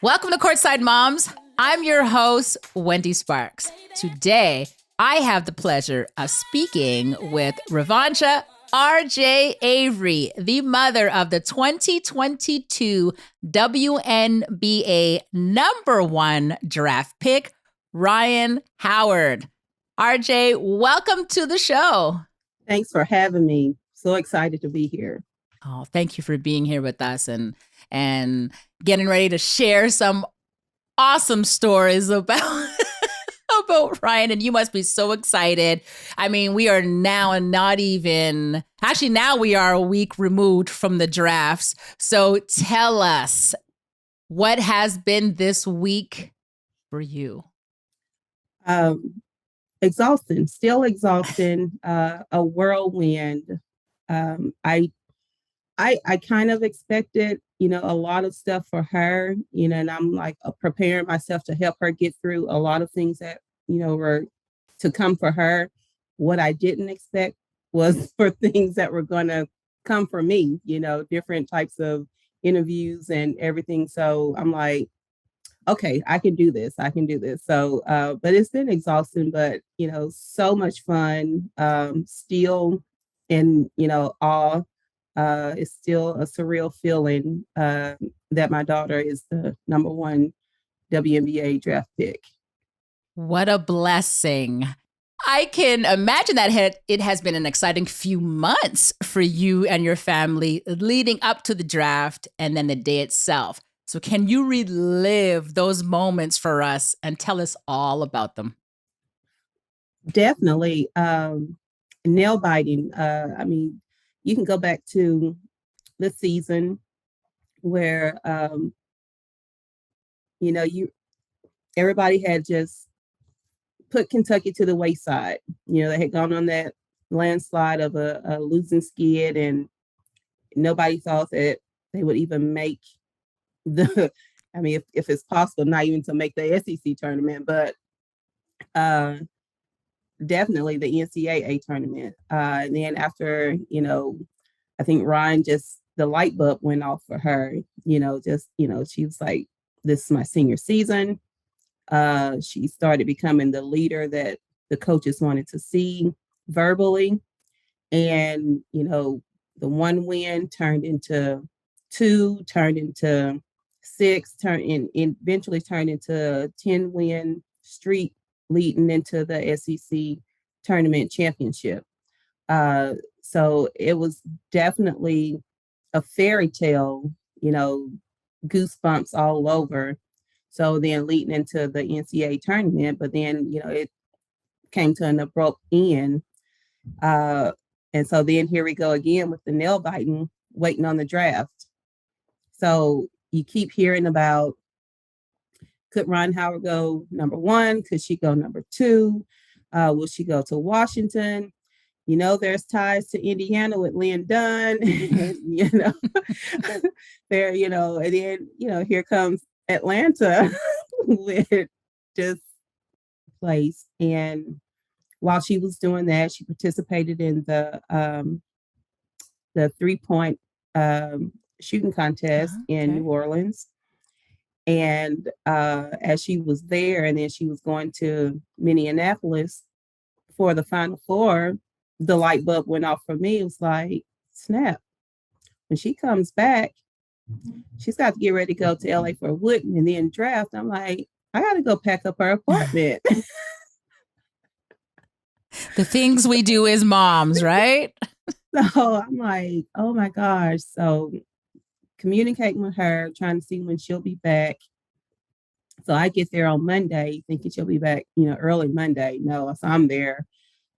Welcome to Courtside Moms. I'm your host, Wendy Sparks. Today, I have the pleasure of speaking with Rhvonja RJ Avery, the mother of the 2022 WNBA #1 draft pick, Rhyne Howard. RJ, welcome to the show. Thanks for having me. So excited to be here. Oh, thank you for being here with us and getting ready to share some awesome stories about about Rhyne, and you must be so excited. I mean, we are now now we are a week removed from the drafts. So tell us, what has been this week for you? Exhausting, still exhausting, a whirlwind. I kind of expected, a lot of stuff for her, and I'm like preparing myself to help her get through a lot of things that, were to come for her. What I didn't expect was for things that were going to come for me, different types of interviews and everything. So I'm like, okay, I can do this. So, but it's been exhausting, but, so much fun, still in, awe. It's still a surreal feeling that my daughter is the #1 WNBA draft pick. What a blessing. I can imagine that it has been an exciting few months for you and your family leading up to the draft and then the day itself. So can you relive those moments for us and tell us all about them? Definitely. Nail biting. I mean, you can go back to the season where, everybody had just put Kentucky to the wayside. They had gone on that landslide of a losing skid, and nobody thought that they would even make I mean, if it's possible, not even to make the SEC tournament, but definitely the NCAA tournament. And then after, I think Rhyne, just the light bulb went off for her, she was like, this is my senior season. She started becoming the leader that the coaches wanted to see verbally. And, the one win turned into 2, turned into 6, eventually turned into a 10-win streak leading into the SEC tournament championship. So it was definitely a fairy tale, goosebumps all over. So then leading into the NCAA tournament, but then, it came to an abrupt end. And so then here we go again with the nail biting, waiting on the draft. So you keep hearing about, could Rhyne Howard go #1? Could she go #2? Will she go to Washington? There's ties to Indiana with Lynn Dunn, and, there, and then, here comes Atlanta with just place. And while she was doing that, she participated in the 3-point shooting contest in New Orleans. And as she was there, and then she was going to Minneapolis for the Final Four, the light bulb went off for me. It was like, snap. When she comes back, she's got to get ready to go to LA for Wooden and then draft. I'm like, I got to go pack up her apartment. The things we do as moms, right? So I'm like, oh my gosh. So communicating with her, trying to see when she'll be back. So I get there on Monday, thinking she'll be back, early Monday. No, so I'm there.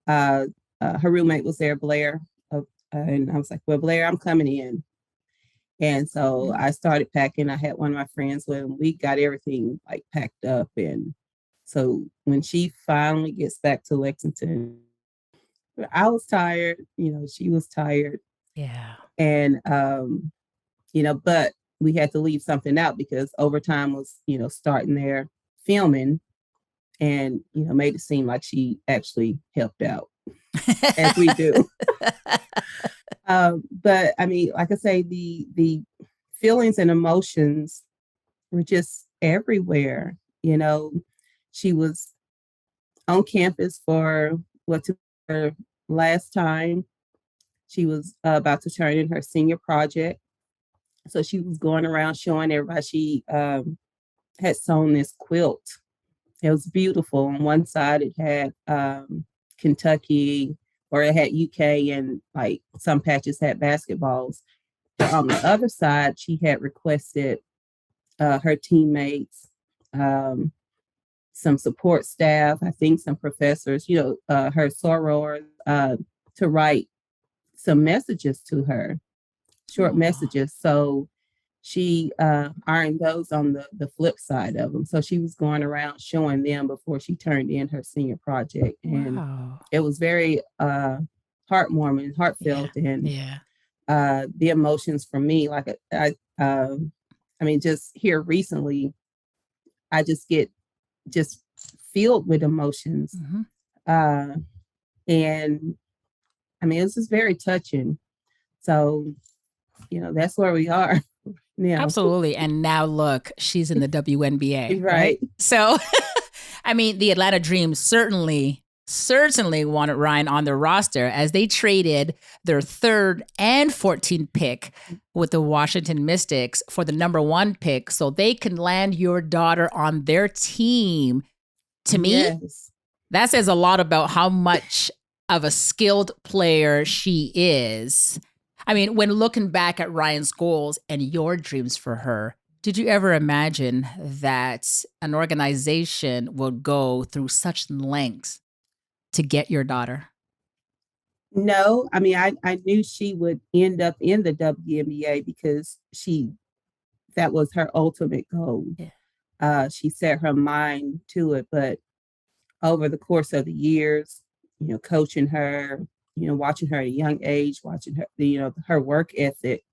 Her roommate was there, Blair. And I was like, well, Blair, I'm coming in. And so I started packing. I had one of my friends with me. We got everything like packed up. And so when she finally gets back to Lexington, I was tired, she was tired. Yeah. And, but we had to leave something out because overtime was, starting there filming and, made it seem like she actually helped out as we do. But I mean, like I say, the feelings and emotions were just everywhere. You know, she was on campus for what's her last time. She was about to turn in her senior project. So she was going around showing everybody she had sewn this quilt. It was beautiful. On one side, it had Kentucky, or it had UK, and like some patches had basketballs. But on the other side, she had requested her teammates, some support staff, I think some professors, her sorors, to write some messages to her, short messages. So she ironed those on the flip side of them. So she was going around showing them before she turned in her senior project. And it was very heartwarming, heartfelt, and the emotions for me, like I mean, just here recently, I just get just filled with emotions. And I mean, it's just very touching. So, that's where we are. Yeah. Absolutely. And now look, she's in the WNBA. Right. So, I mean, the Atlanta Dream certainly wanted Rhyne on their roster as they traded their 3rd and 14th pick with the Washington Mystics for the number 1 pick so they can land your daughter on their team. To me, that says a lot about how much of a skilled player she is. I mean, when looking back at Rhyne's goals and your dreams for her, did you ever imagine that an organization would go through such lengths to get your daughter? No, I mean, I knew she would end up in the WNBA because that was her ultimate goal. Yeah. She set her mind to it, but over the course of the years, coaching her, watching her at a young age, watching her, her work ethic,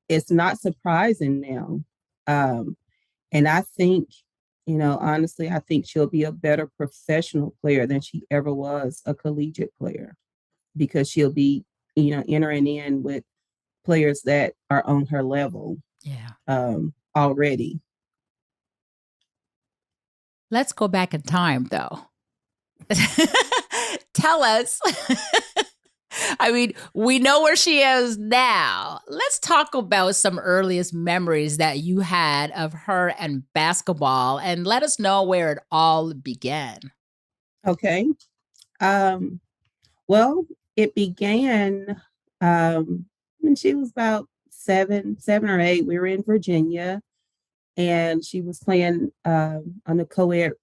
it's not surprising now. And I think, honestly, I think she'll be a better professional player than she ever was a collegiate player, because she'll be, entering in with players that are on her level already. Let's go back in time, though. Tell us. I mean, we know where she is now. Let's talk about some earliest memories that you had of her and basketball, and let us know where it all began. Okay. Well, it began when she was about 7 or 8. We were in Virginia, and she was playing on the co-ed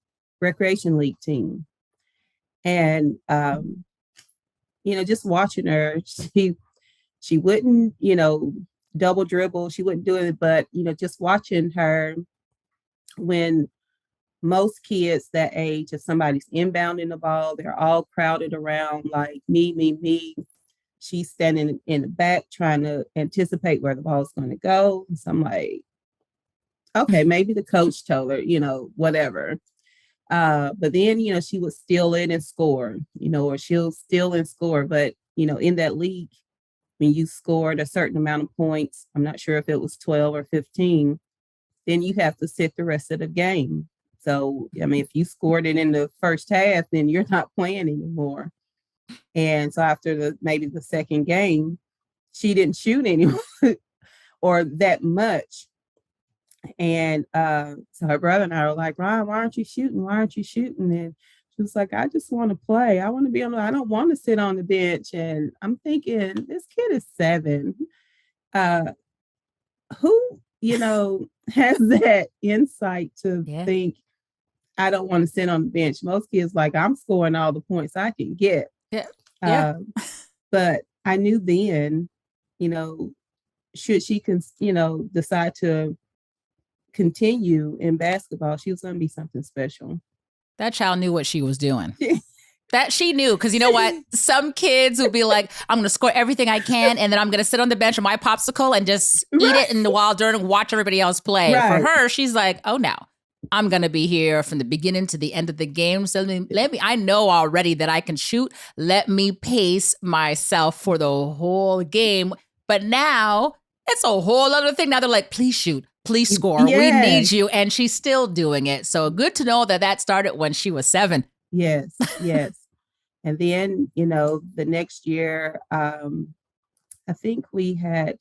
recreation league team. And, just watching her, she wouldn't, double dribble. She wouldn't do it, but, just watching her, when most kids that age, if somebody's inbounding the ball, they're all crowded around like me. She's standing in the back trying to anticipate where the ball's going to go. So I'm like, okay, maybe the coach told her, whatever. But then, she would steal it and score, or she'll steal and score. But, in that league, when you scored a certain amount of points, I'm not sure if it was 12 or 15, then you have to sit the rest of the game. So, I mean, if you scored it in the first half, then you're not playing anymore. And so after maybe the second game, she didn't shoot anymore or that much. And so her brother and I were like, Rhyne, why aren't you shooting? And she was like, I just want to play. I want to be I don't want to sit on the bench. And I'm thinking, this kid is 7. Who, has that insight to think, I don't want to sit on the bench? Most kids like, I'm scoring all the points I can get. But I knew then, should she decide to continue in basketball, she was going to be something special. That child knew what she was doing. That she knew, because you know what? Some kids would be like, I'm going to score everything I can, and then I'm going to sit on the bench with my popsicle and just eat it in the wild dirt and watch everybody else play. For her, she's like, oh no, I'm going to be here from the beginning to the end of the game. So I know already that I can shoot. Let me pace myself for the whole game. But now it's a whole other thing. Now they're like, please shoot. please score. We need you. And she's still doing it. So good to know that started when she was 7. Yes, yes. And then, the next year, I think I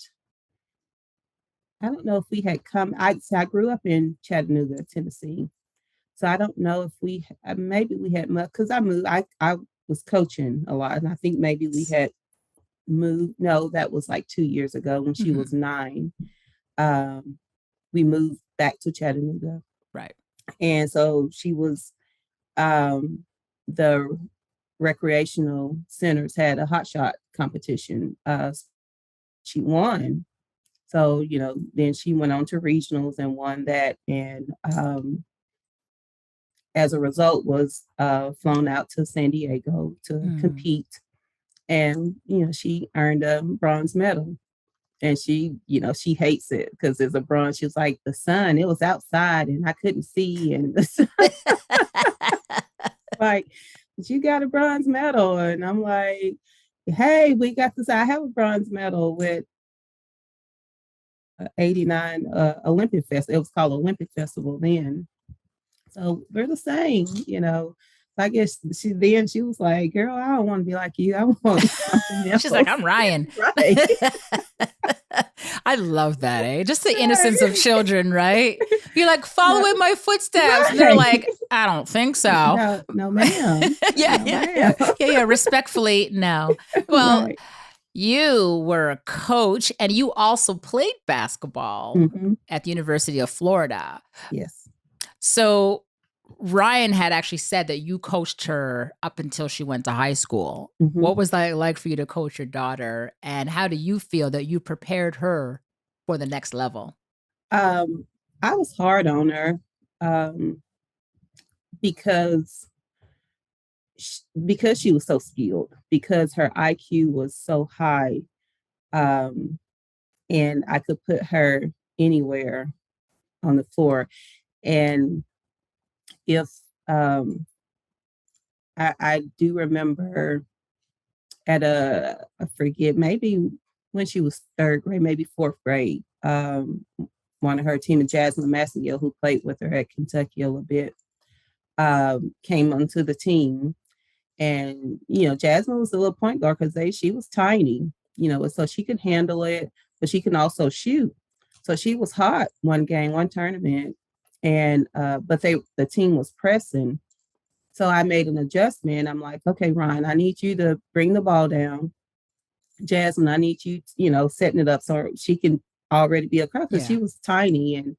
don't know if we had come, I grew up in Chattanooga, Tennessee. So I don't know if maybe we had, because I moved, I was coaching a lot. And I think maybe we had moved. No, that was like 2 years ago when she was 9. We moved back to Chattanooga. Right. And so she was, the recreational centers had a hot shot competition. She won. So, then she went on to regionals and won that. And as a result was flown out to San Diego to compete. And, she earned a bronze medal. And she hates it because there's a bronze. She was like, the sun, it was outside and I couldn't see. And like, but you got a bronze medal. And I'm like, hey, we got this. I have a bronze medal with 89 Olympic Festival. It was called Olympic Festival then. So we're the same, I guess she was like, girl, I don't want to be like you. I want something else. She's like, I'm Ryan. Right. I love that, eh? Just the innocence of children, right? You're like, follow in my footsteps. Right. And they're like, I don't think so. No, ma'am. Yeah. Respectfully, no. Well, right. You were a coach and you also played basketball at the University of Florida. Yes. So Ryan had actually said that you coached her up until she went to high school. What was that like for you to coach your daughter? And how do you feel that you prepared her for the next level? I was hard on her because she was so skilled, because her IQ was so high, and I could put her anywhere on the floor. And if I do remember at I forget, maybe when she was 3rd grade, maybe 4th grade, one of her team, Jasmine Massengill, who played with her at Kentucky a little bit, came onto the team. And, Jasmine was a little point guard because she was tiny, so she could handle it, but she can also shoot. So she was hot one tournament. And but the team was pressing. So I made an adjustment. I'm like, okay, Ryan, I need you to bring the ball down. Jasmine, I need you, setting it up so she can already be a crowd, because she was tiny and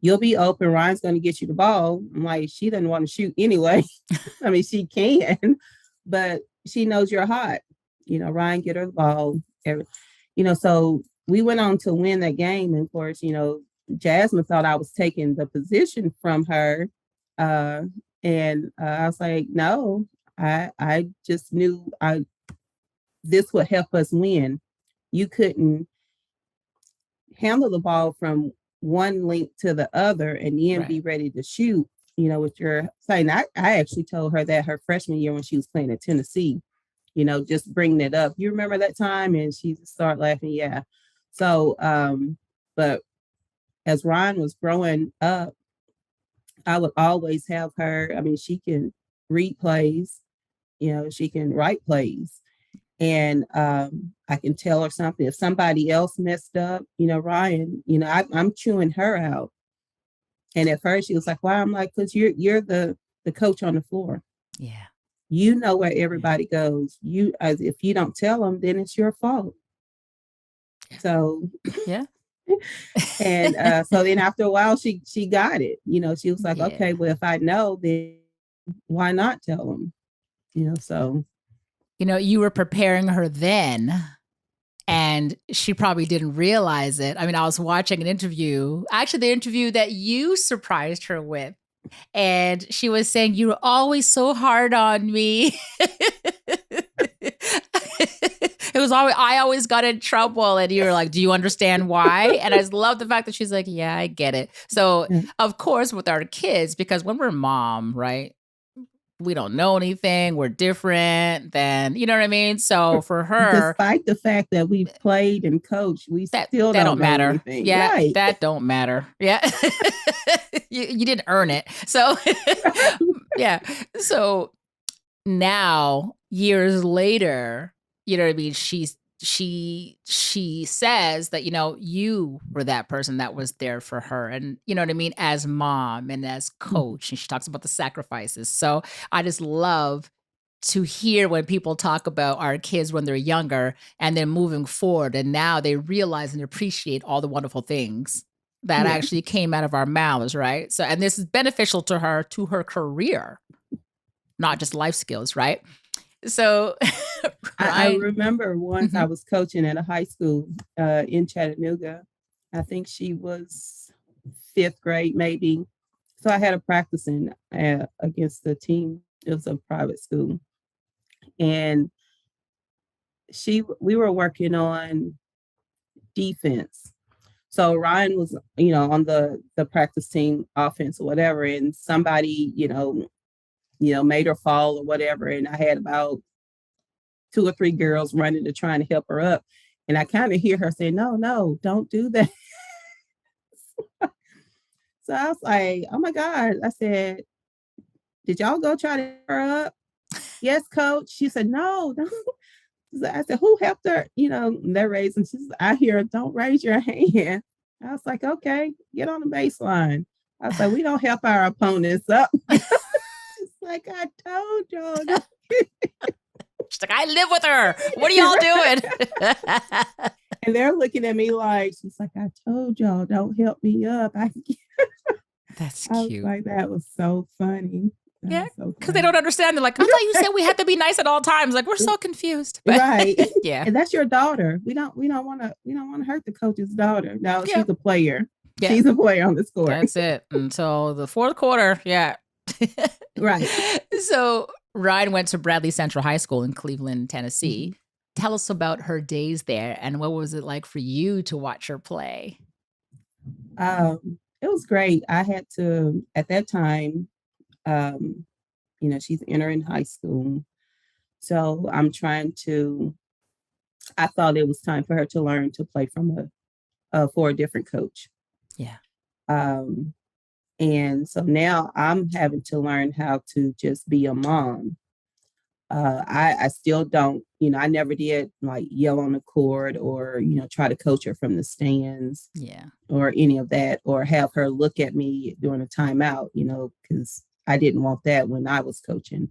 you'll be open. Ryan's going to get you the ball. I'm like, she doesn't want to shoot anyway. I mean, she can, but she knows you're hot. Ryan, get her the ball. So we went on to win that game. And of course, Jasmine thought I was taking the position from her. And I was like, no, I just knew this would help us win. You couldn't handle the ball from one link to the other and then be ready to shoot, with your saying. I actually told her that her freshman year when she was playing at Tennessee, just bringing it up. You remember that time? And she started laughing. Yeah. So, but as Ryan was growing up, I would always have her. I mean, she can read plays, she can write plays. And I can tell her something. If somebody else messed up, Ryan, I'm chewing her out. And at first she was like, why? I'm like, because you're the coach on the floor. Yeah. You know where everybody goes. If you don't tell them, then it's your fault. So yeah. And so then after a while, she got it. She was like, okay, well, if I know, then why not tell them? So. You were preparing her then, and she probably didn't realize it. I mean, I was watching an interview, actually the interview that you surprised her with, and she was saying, you were always so hard on me. It was I always got in trouble, and you were like, do you understand why? And I just love the fact that she's like, yeah, I get it. So of course with our kids, because when we're mom, right? we don't know anything. We're different than, you know what I mean? So for her, despite the fact that we played and coached, we that still that don't don't know matter. anything. Yeah, Right. that don't matter. Yeah. You didn't earn it. So yeah. So now, years later, you know what I mean? She says that, you were that person that was there for her. And you know what I mean? As mom and as coach. And she talks about the sacrifices. So I just love to hear when people talk about our kids when they're younger and then moving forward. And now they realize and appreciate all the wonderful things that Yeah. actually came out of our mouths, right? So, and this is beneficial to her career, not just life skills, right? So, I Rhyne, remember once I Mhm. was coaching at a high school in Chattanooga. I think she was fifth grade, maybe. So I had a practicing against the team. It was a private school, and we were working on defense. So Ryan was, on the practice team, offense or whatever, and somebody, made her fall or whatever, and I had about two or three girls running to try and help her up. And I kind of hear her say, no, no, don't do that. So I was like, oh my God. I said, did y'all go try to help her up? Yes, coach. She said, no, don't. I said, who helped her? They're raising. She said, I hear, don't raise your hand. I was like, okay, get on the baseline. I was like, we don't help our opponents up. She's like, I told y'all. She's like, I live with her. What are y'all doing? And they're looking at me like, she's like, I told y'all, don't help me up. That's I was cute. like, that was so funny. Yeah, because they don't understand. They're like, I thought you said we had to be nice at all times. Like, we're so confused. But, right. Yeah. And that's your daughter. We don't want to hurt the coach's daughter. No, Yeah. she's a player. Yeah. She's a player on the court. That's it. Until the fourth quarter. Yeah. Right. So Rhyne went to Bradley Central High School in Cleveland, Tennessee. Mm-hmm. Tell us about her days there and what was it like for you to watch her play? It was great. I had to, at that time, she's entering high school. So I thought it was time for her to learn to play for a different coach. Yeah. And so now I'm having to learn how to just be a mom. I still don't, I never did like yell on the court or, try to coach her from the stands. Yeah. Or any of that, or have her look at me during a timeout, because I didn't want that when I was coaching.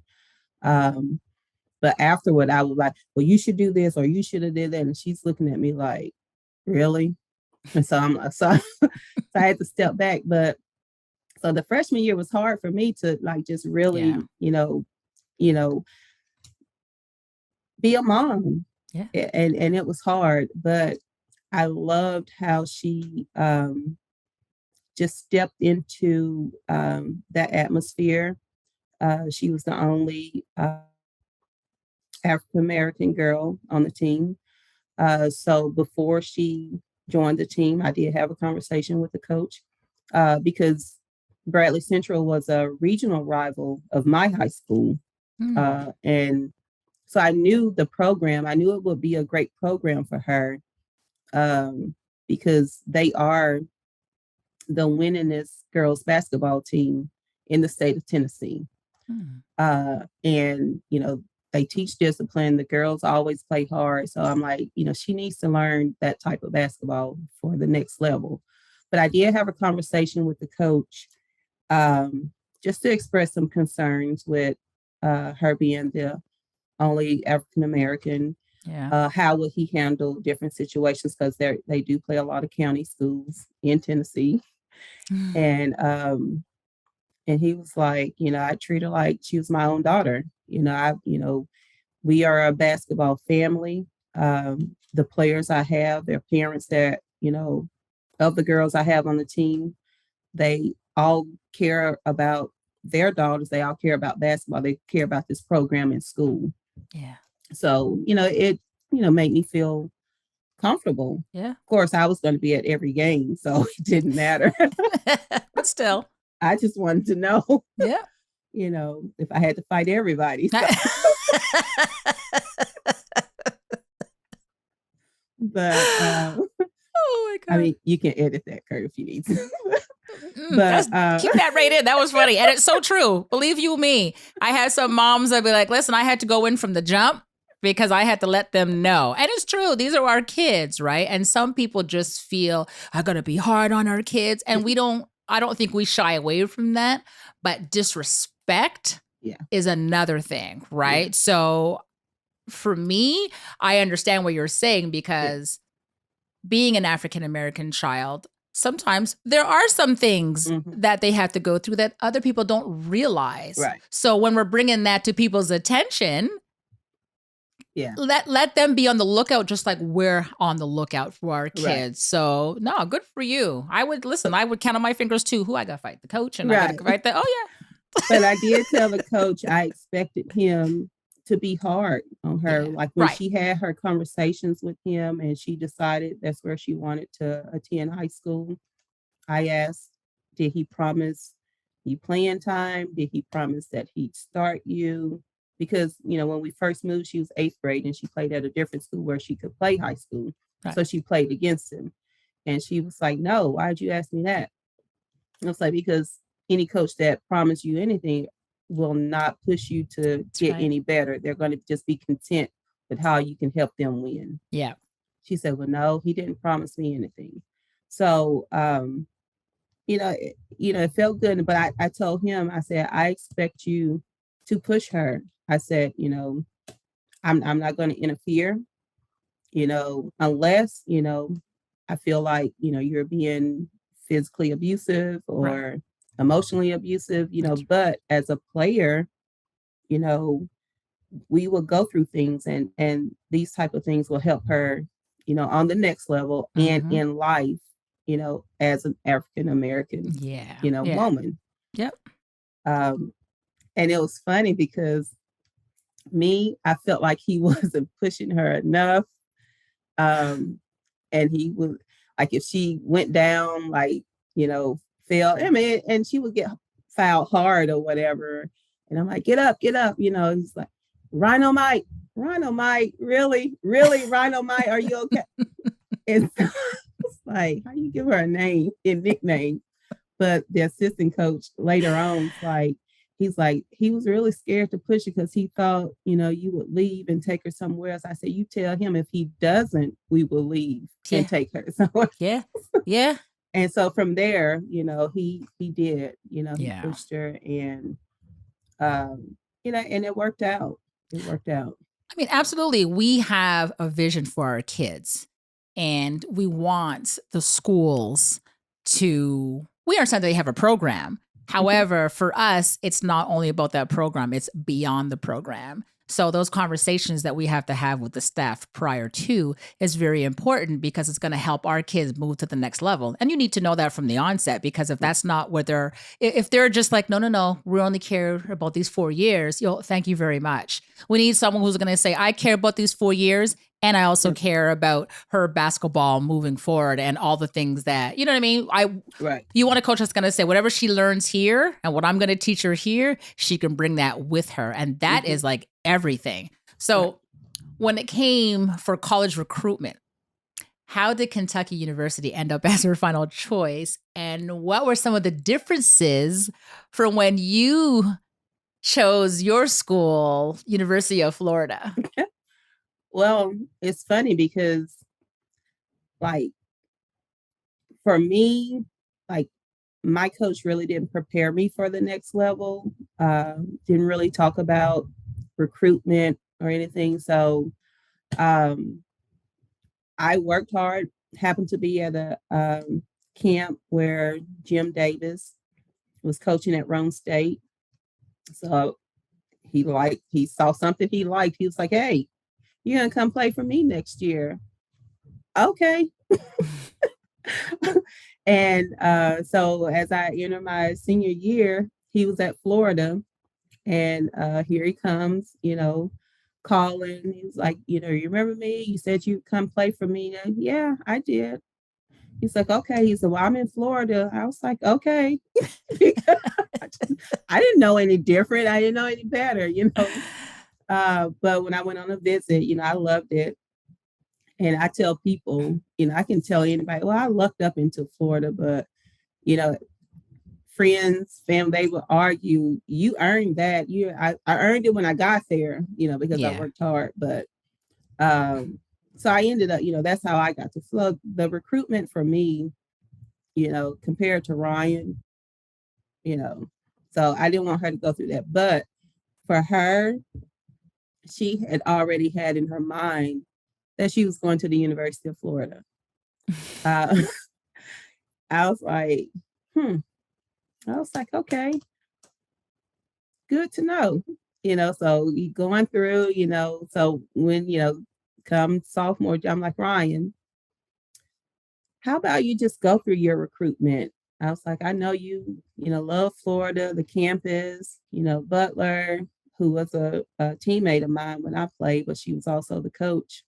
But afterward, I was like, well, you should do this or you should have did that. And she's looking at me like, really? And so so I had to step back. But so the freshman year was hard for me to like just really, be a mom. Yeah. And it was hard, but I loved how she just stepped into that atmosphere. She was the only African American girl on the team. So before she joined the team, I did have a conversation with the coach because Bradley Central was a regional rival of my high school. And so I knew the program. I knew it would be a great program for her because they are the winningest girls basketball team in the state of Tennessee. And, they teach discipline. The girls always play hard. So I'm like, she needs to learn that type of basketball for the next level. But I did have a conversation with the coach just to express some concerns with her being the only African American. Yeah. How would he handle different situations? Because they do play a lot of county schools in Tennessee. And he was like, I treat her like she was my own daughter. We are a basketball family. The players I have, their parents that, of the girls I have on the team, they all care about their daughters. They all care about basketball. They care about this program in school. Yeah. So, it, made me feel comfortable. Yeah. Of course, I was going to be at every game, so it didn't matter. But still. I just wanted to know. Yeah. if I had to fight everybody. So, but Oh my I God. mean, you can edit that, Kurt, if you need to. That's, But keep that right in. That was funny. And it's so true. Believe you me. I had some moms that be like, listen, I had to go in from the jump because I had to let them know. And it's true. These are our kids, right? And some people just feel, I got to be hard on our kids. And I don't think we shy away from that. But disrespect yeah, is another thing, right? Yeah. So for me, I understand what you're saying because being an African American child, sometimes there are some things Mhm. that they have to go through that other people don't realize. Right. So when we're bringing that to people's attention, Yeah. let them be on the lookout, just like we're on the lookout for our kids. Right. So no, good for you. I would listen. I would count on my fingers too. Who I got to fight? The coach, and I got Right. to fight the. Oh yeah. But I did tell the coach I expected him to be hard on her. Yeah, Like when right. she had her conversations with him and she decided that's where she wanted to attend high school, I asked, did he promise you playing time? Did he promise that he'd start you? Because, when we first moved, she was eighth grade and she played at a different school where she could play high school. Right. So she played against him. And she was like, no, why'd you ask me that? I was like, because any coach that promised you anything will not push you to get right. any better. They're going to just be content with how you can help them win. Yeah. She said, well, no, he didn't promise me anything. So, it felt good. But I told him, I said, I expect you to push her. I said, I'm not going to interfere, unless, I feel like, you're being physically abusive or Right. emotionally abusive, but as a player, you know, we will go through things and these type of things will help her, on the next level and Mhm. in life, as an African American, Yeah. woman. Yep. And it was funny because I felt like he wasn't pushing her enough. And he would, like, if she went down, like, fell, I mean, and she would get fouled hard or whatever. And I'm like, get up, he's like, Rhino Mike, really, Rhino Mike, are you okay? And so it's like, how you give her a nickname? But the assistant coach later on he's like, he was really scared to push it because he thought, you would leave and take her somewhere else. I said, you tell him if he doesn't, we will leave and take her somewhere. Yeah. Yeah. And so from there, he did, he pushed her and, and it worked out. It worked out. I mean, absolutely. We have a vision for our kids and we want the schools we understand they have a program. However, for us, it's not only about that program, it's beyond the program. So those conversations that we have to have with the staff prior to is very important because it's going to help our kids move to the next level. And you need to know that from the onset, because if that's not where if they're just like, no, we only care about these 4 years, thank you very much. We need someone who's going to say, I care about these 4 years. And I also care about her basketball moving forward and all the things that, you know what I mean? Right. You want a coach that's going to say, whatever she learns here and what I'm going to teach her here, she can bring that with her. And that is like everything. So when it came for college recruitment, how did Kentucky University end up as her final choice? And what were some of the differences from when you chose your school, University of Florida? Well, it's funny because, like, for me, like, my coach really didn't prepare me for the next level. Didn't really talk about recruitment or anything. So I worked hard. Happened to be at a camp where Jim Davis was coaching at Rome State. So he saw something he liked. He was like, "Hey, you're gonna come play for me next year." Okay. And so as I enter my senior year, he was at Florida, and here he comes, calling. He was like, you remember me? You said you'd come play for me. And, yeah, I did. He's like, okay. He said, well, I'm in Florida. I was like, okay. I didn't know any different. I didn't know any better, But when I went on a visit, I loved it. And I tell people, I can tell anybody, well, I lucked up into Florida, but, you know, friends, family, they would argue, you earned that. I earned it when I got there, because I worked hard. But so I ended up, that's how I got to flow. The recruitment for me, compared to Ryan, so I didn't want her to go through that. But for her, she had already had in her mind that she was going to the University of Florida. I was like, okay, good to know. So you going through, so when, come sophomore, I'm like, Ryan, how about you just go through your recruitment? I was like, I know you, love Florida, the campus, Butler, who was a teammate of mine when I played, but she was also the coach.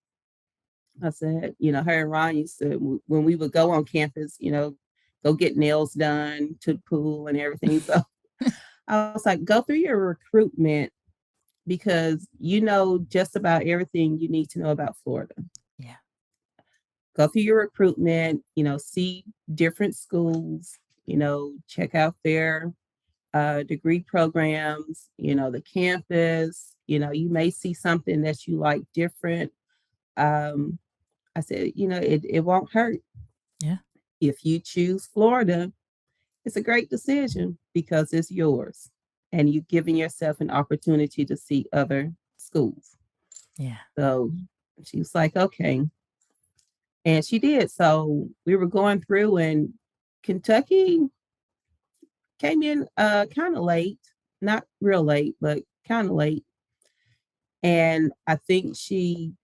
I said, her and Ron used to, when we would go on campus, go get nails done to the pool and everything. So I was like, go through your recruitment because you know just about everything you need to know about Florida. Yeah. Go through your recruitment, see different schools, check out their degree programs, the campus, you may see something that you like different. I said, it won't hurt. Yeah. If you choose Florida, it's a great decision because it's yours and you've given yourself an opportunity to see other schools. Yeah. So she was like, okay. And she did. So we were going through and Kentucky came in kind of late, not real late, but kind of late. And I think she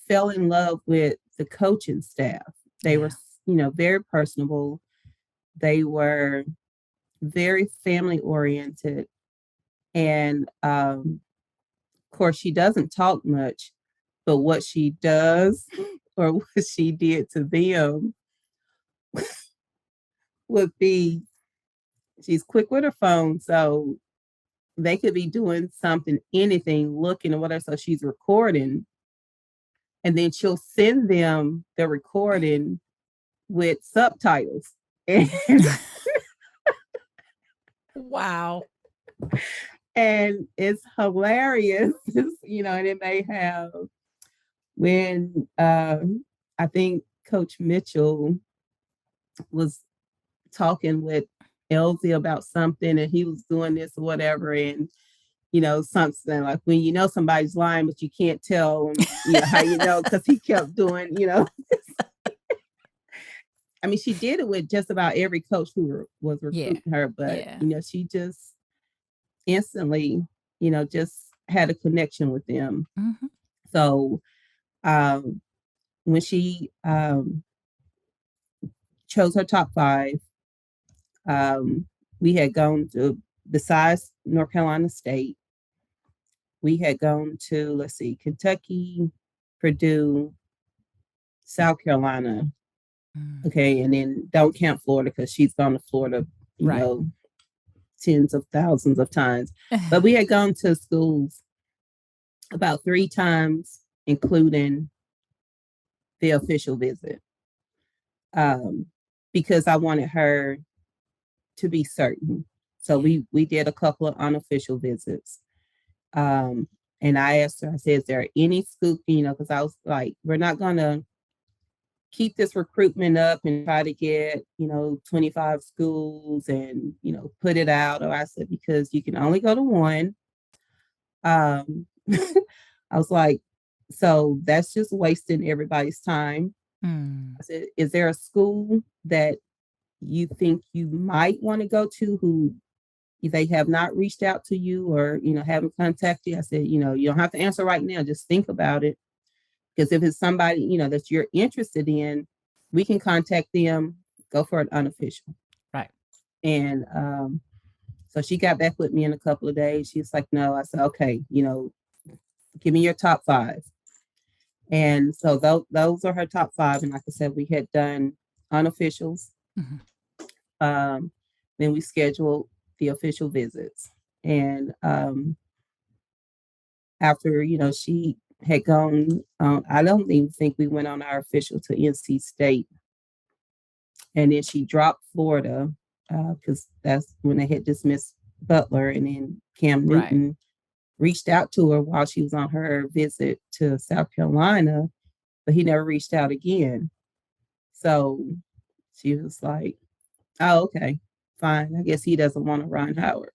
fell in love with the coaching staff. They were, very personable. They were very family oriented. And of course, she doesn't talk much, but what she does or what she did to them would be she's quick with her phone. So they could be doing something, anything, looking or whatever. So she's recording. And then she'll send them the recording with subtitles. Wow. And it's hilarious, and it may have when I think Coach Mitchell was talking with Elsie about something and he was doing this or whatever. And, something like when somebody's lying, but you can't tell them, how because he kept doing, I mean, she did it with just about every coach who was recruiting her, but, she just instantly, just had a connection with them. Mm-hmm. So when she chose her top 5, we had gone to, besides North Carolina State, we had gone to, let's see, Kentucky, Purdue, South Carolina. Okay, and then don't count Florida because she's gone to Florida, tens of thousands of times. But we had gone to schools about 3 times, including the official visit, because I wanted her to be certain. So we did a couple of unofficial visits. And I asked her, I said, is there any school, because I was like, we're not going to keep this recruitment up and try to get, 25 schools and, put it out. Or I said, because you can only go to one. I was like, so that's just wasting everybody's time. I said, is there a school that you think you might want to go to who they have not reached out to you or, haven't contacted you? I said, you don't have to answer right now. Just think about it. Because if it's somebody, that you're interested in, we can contact them, go for an unofficial. Right. And so she got back with me in a couple of days. She's like, no. I said, okay, give me your top 5. And so those are her top 5. And like I said, we had done unofficials. Mm-hmm. Then we scheduled the official visits. And after, she had gone, I don't even think we went on our official to NC State. And then she dropped Florida because that's when they had dismissed Butler. And then Cam Newton reached out to her while she was on her visit to South Carolina, but he never reached out again. So she was like, oh, okay, fine. I guess he doesn't want a Rhyne Howard.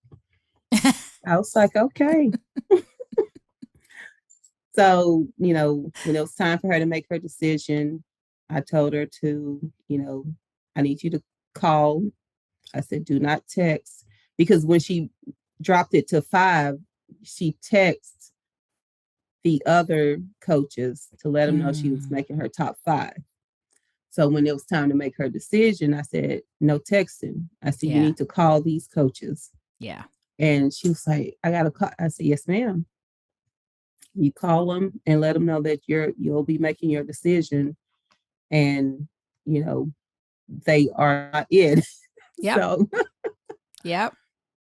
I was like, okay. So, when it was time for her to make her decision, I told her to, I need you to call. I said, do not text. Because when she dropped it to 5, she texted the other coaches to let them know she was making her top 5. So when it was time to make her decision, I said, no texting. I said, you need to call these coaches. Yeah. And she was like, I got to call. I said, yes, ma'am. You call them and let them know that you'll be making your decision. And, they are not it. Yep. So, yep.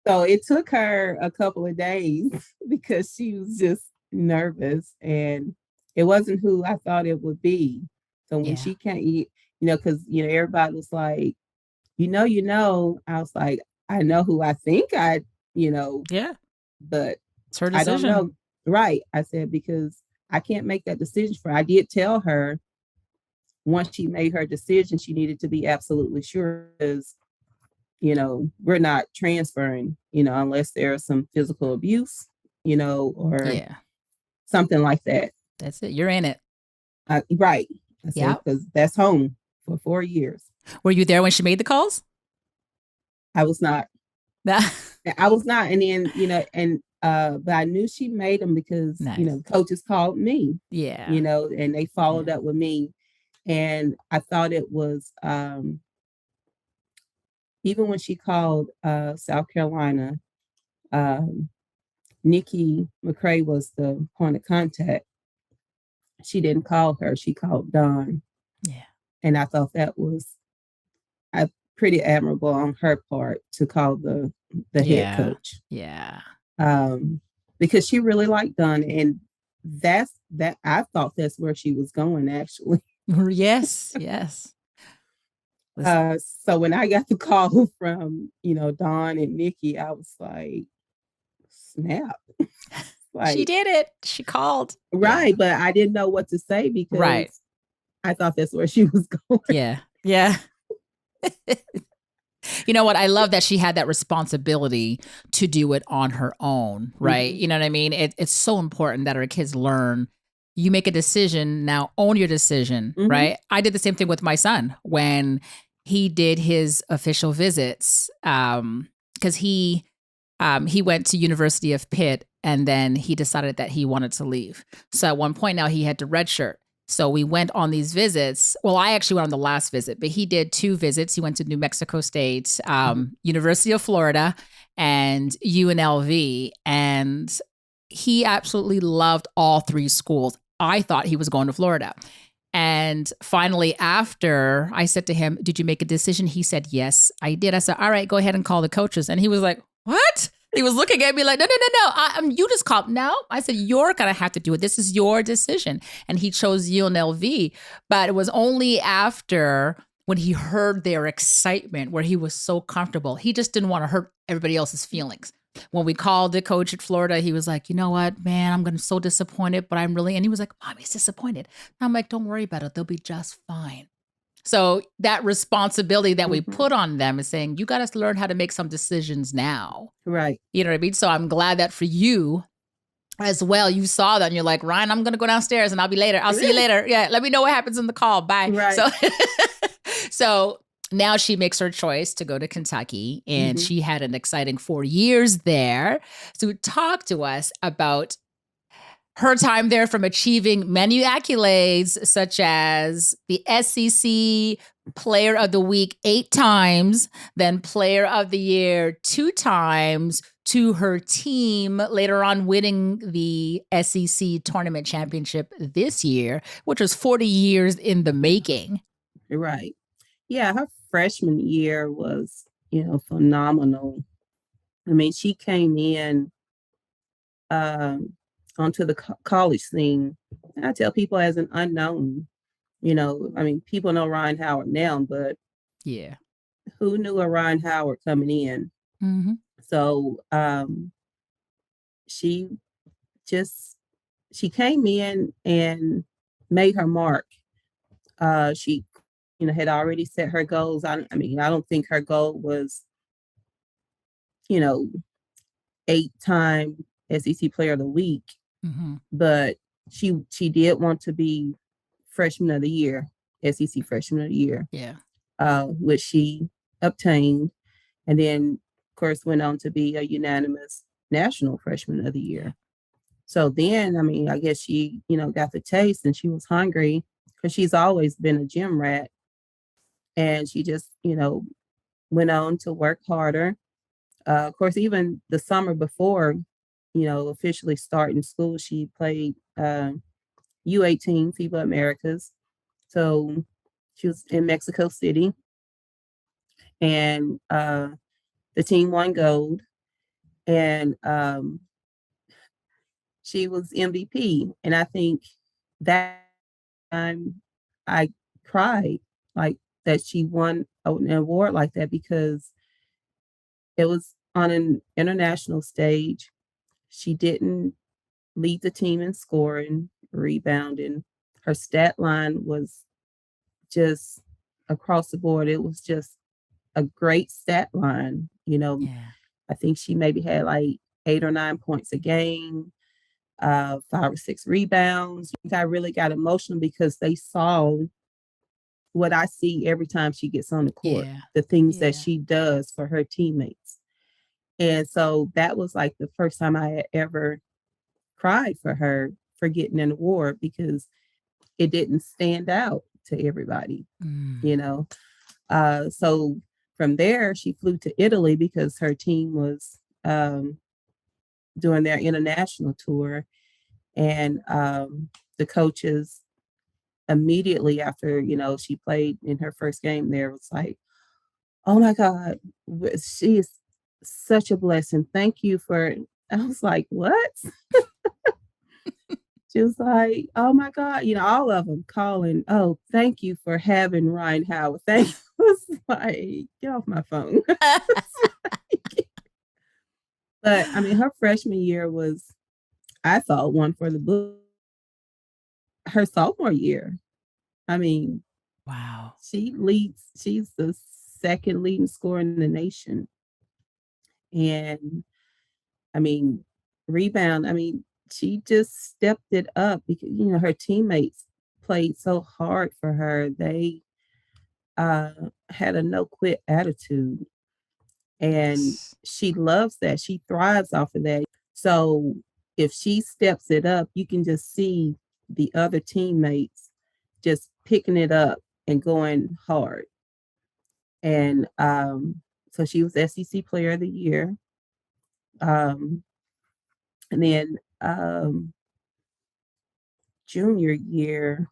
So it took her a couple of days because she was just nervous, and it wasn't who I thought it would be. So when she can't eat, because, everybody was like, I was like, I know who I think yeah, but it's her decision. I don't know. Right. I said, because I can't make that decision for her. I did tell her once she made her decision, she needed to be absolutely sure, because, we're not transferring, unless there's some physical abuse, or something like that. That's it. You're in it. Right. I said, because that's home for 4 years. Were you there when she made the calls? I was not. I was not. And then, but I knew she made them because, coaches called me. Yeah. And they followed up with me. And I thought it was, even when she called South Carolina, Nikki McCrae was the point of contact. She didn't call her. She called Dawn. Yeah. And I thought that was pretty admirable on her part to call the head coach. Yeah. Because she really liked Dawn. And I thought that's where she was going, actually. Yes. Yes. So when I got the call from, Dawn and Nikki, I was like, snap. Like, she did it. She called. Right. But I didn't know what to say because I thought that's where she was going. Yeah. Yeah. You know what? I love that she had that responsibility to do it on her own. Right. Mm-hmm. You know what I mean? It's so important that our kids learn. You make a decision, now own your decision. Mm-hmm. Right. I did the same thing with my son when he did his official visits, because he went to University of Pitt, and then he decided that he wanted to leave. So at one point now he had to redshirt. So we went on these visits. Well, I actually went on the last visit, but he did 2 visits. He went to New Mexico State, University of Florida, and UNLV. And he absolutely loved all 3 schools. I thought he was going to Florida. And finally, after I said to him, did you make a decision? He said, yes, I did. I said, all right, go ahead and call the coaches. And he was like, what? He was looking at me like, no. You just called. No, I said, you're going to have to do it. This is your decision. And he chose UNLV. But it was only after when he heard their excitement where he was so comfortable. He just didn't want to hurt everybody else's feelings. When we called the coach at Florida, he was like, you know what, man, I'm so disappointed, but I'm really, and he was like, Mommy's disappointed. I'm like, don't worry about it. They'll be just fine. So that responsibility that we put on them is saying, you got to learn how to make some decisions now. Right. You know what I mean? So I'm glad that for you as well, you saw that and you're like, Ryan, I'm going to go downstairs and I'll be later. I'll see you later. Yeah. Let me know what happens in the call. Bye. Right. So now she makes her choice to go to Kentucky, and she had an exciting 4 years there. So talk to us about her time there from achieving many accolades, such as the SEC Player of the Week 8 times, then Player of the Year 2 times, to her team later on winning the SEC Tournament Championship this year, which was 40 years in the making. Right. Yeah, her freshman year was, phenomenal. I mean, she came in onto the college scene. I tell people as an unknown. I mean, people know Rhyne Howard now, but yeah, who knew a Rhyne Howard coming in? Mm-hmm. So she came in and made her mark. She, had already set her goals. I mean, I don't think her goal was, 8-time SEC Player of the Week, Mm-hmm. but she did want to be Freshman of the Year, SEC Freshman of the Year. Yeah. Which she obtained, and then, of course, went on to be a unanimous National Freshman of the Year. Yeah. So then, I mean, I guess she, got the taste and she was hungry because she's always been a gym rat. And she just, went on to work harder. Of course, even the summer before, officially starting school, she played U18 FIBA Americas. So she was in Mexico City, and the team won gold, and she was MVP. And I think that time I cried, like, that she won an award like that, because it was on an international stage. She didn't lead the team in scoring, rebounding. Her stat line was just across the board. It was just a great stat line. Yeah. I think she maybe had like 8 or 9 points a game, 5 or 6 rebounds. I really got emotional because they saw what I see every time she gets on the court, Yeah. the things that Yeah. she does for her teammates. And so that was like the first time I had ever cried for her for getting an award, because it didn't stand out to everybody, you know. So from there, she flew to Italy because her team was doing their international tour. And the coaches immediately after, she played in her first game there, was like, oh my God, she is such a blessing. Thank you for, I was like, what? She was like, oh my God, all of them calling, oh, thank you for having Rhyne Howard. Thank you. I was like, get off my phone. But I mean, her freshman year was, I thought, one for the book. Her sophomore year, I mean, Wow. she's the second leading scorer in the nation. And I mean, rebound, I mean, she just stepped it up because, her teammates played so hard for her. They had a no quit attitude. And Yes. she loves that. She thrives off of that. So if she steps it up, you can just see the other teammates just picking it up and going hard. And so she was SEC Player of the Year. And then junior year,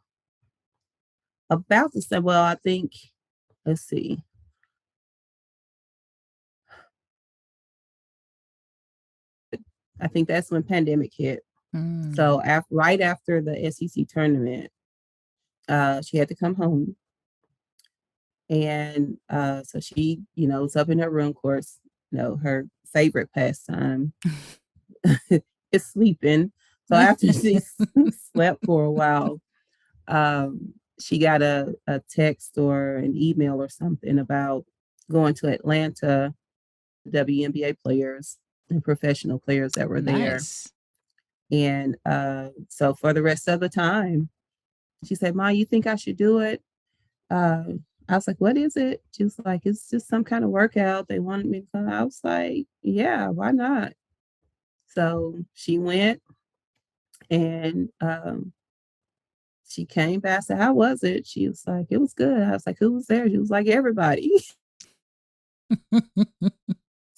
about the same. Well, I think, let's see. I think that's when pandemic hit. So right after the SEC tournament, she had to come home. And so she, was up in her room, of course, her favorite pastime is sleeping. So after she slept for a while, she got a text or an email or something about going to Atlanta, WNBA players and professional players that were there. Nice. And so for the rest of the time, she said, Ma, you think I should do it? I was like, what is it? She was like, it's just some kind of workout. They wanted me to come. I was like, yeah, why not? So she went, And she came back, said, "How was it?" She was like, "It was good." I was like, "Who was there?" She was like, "Everybody."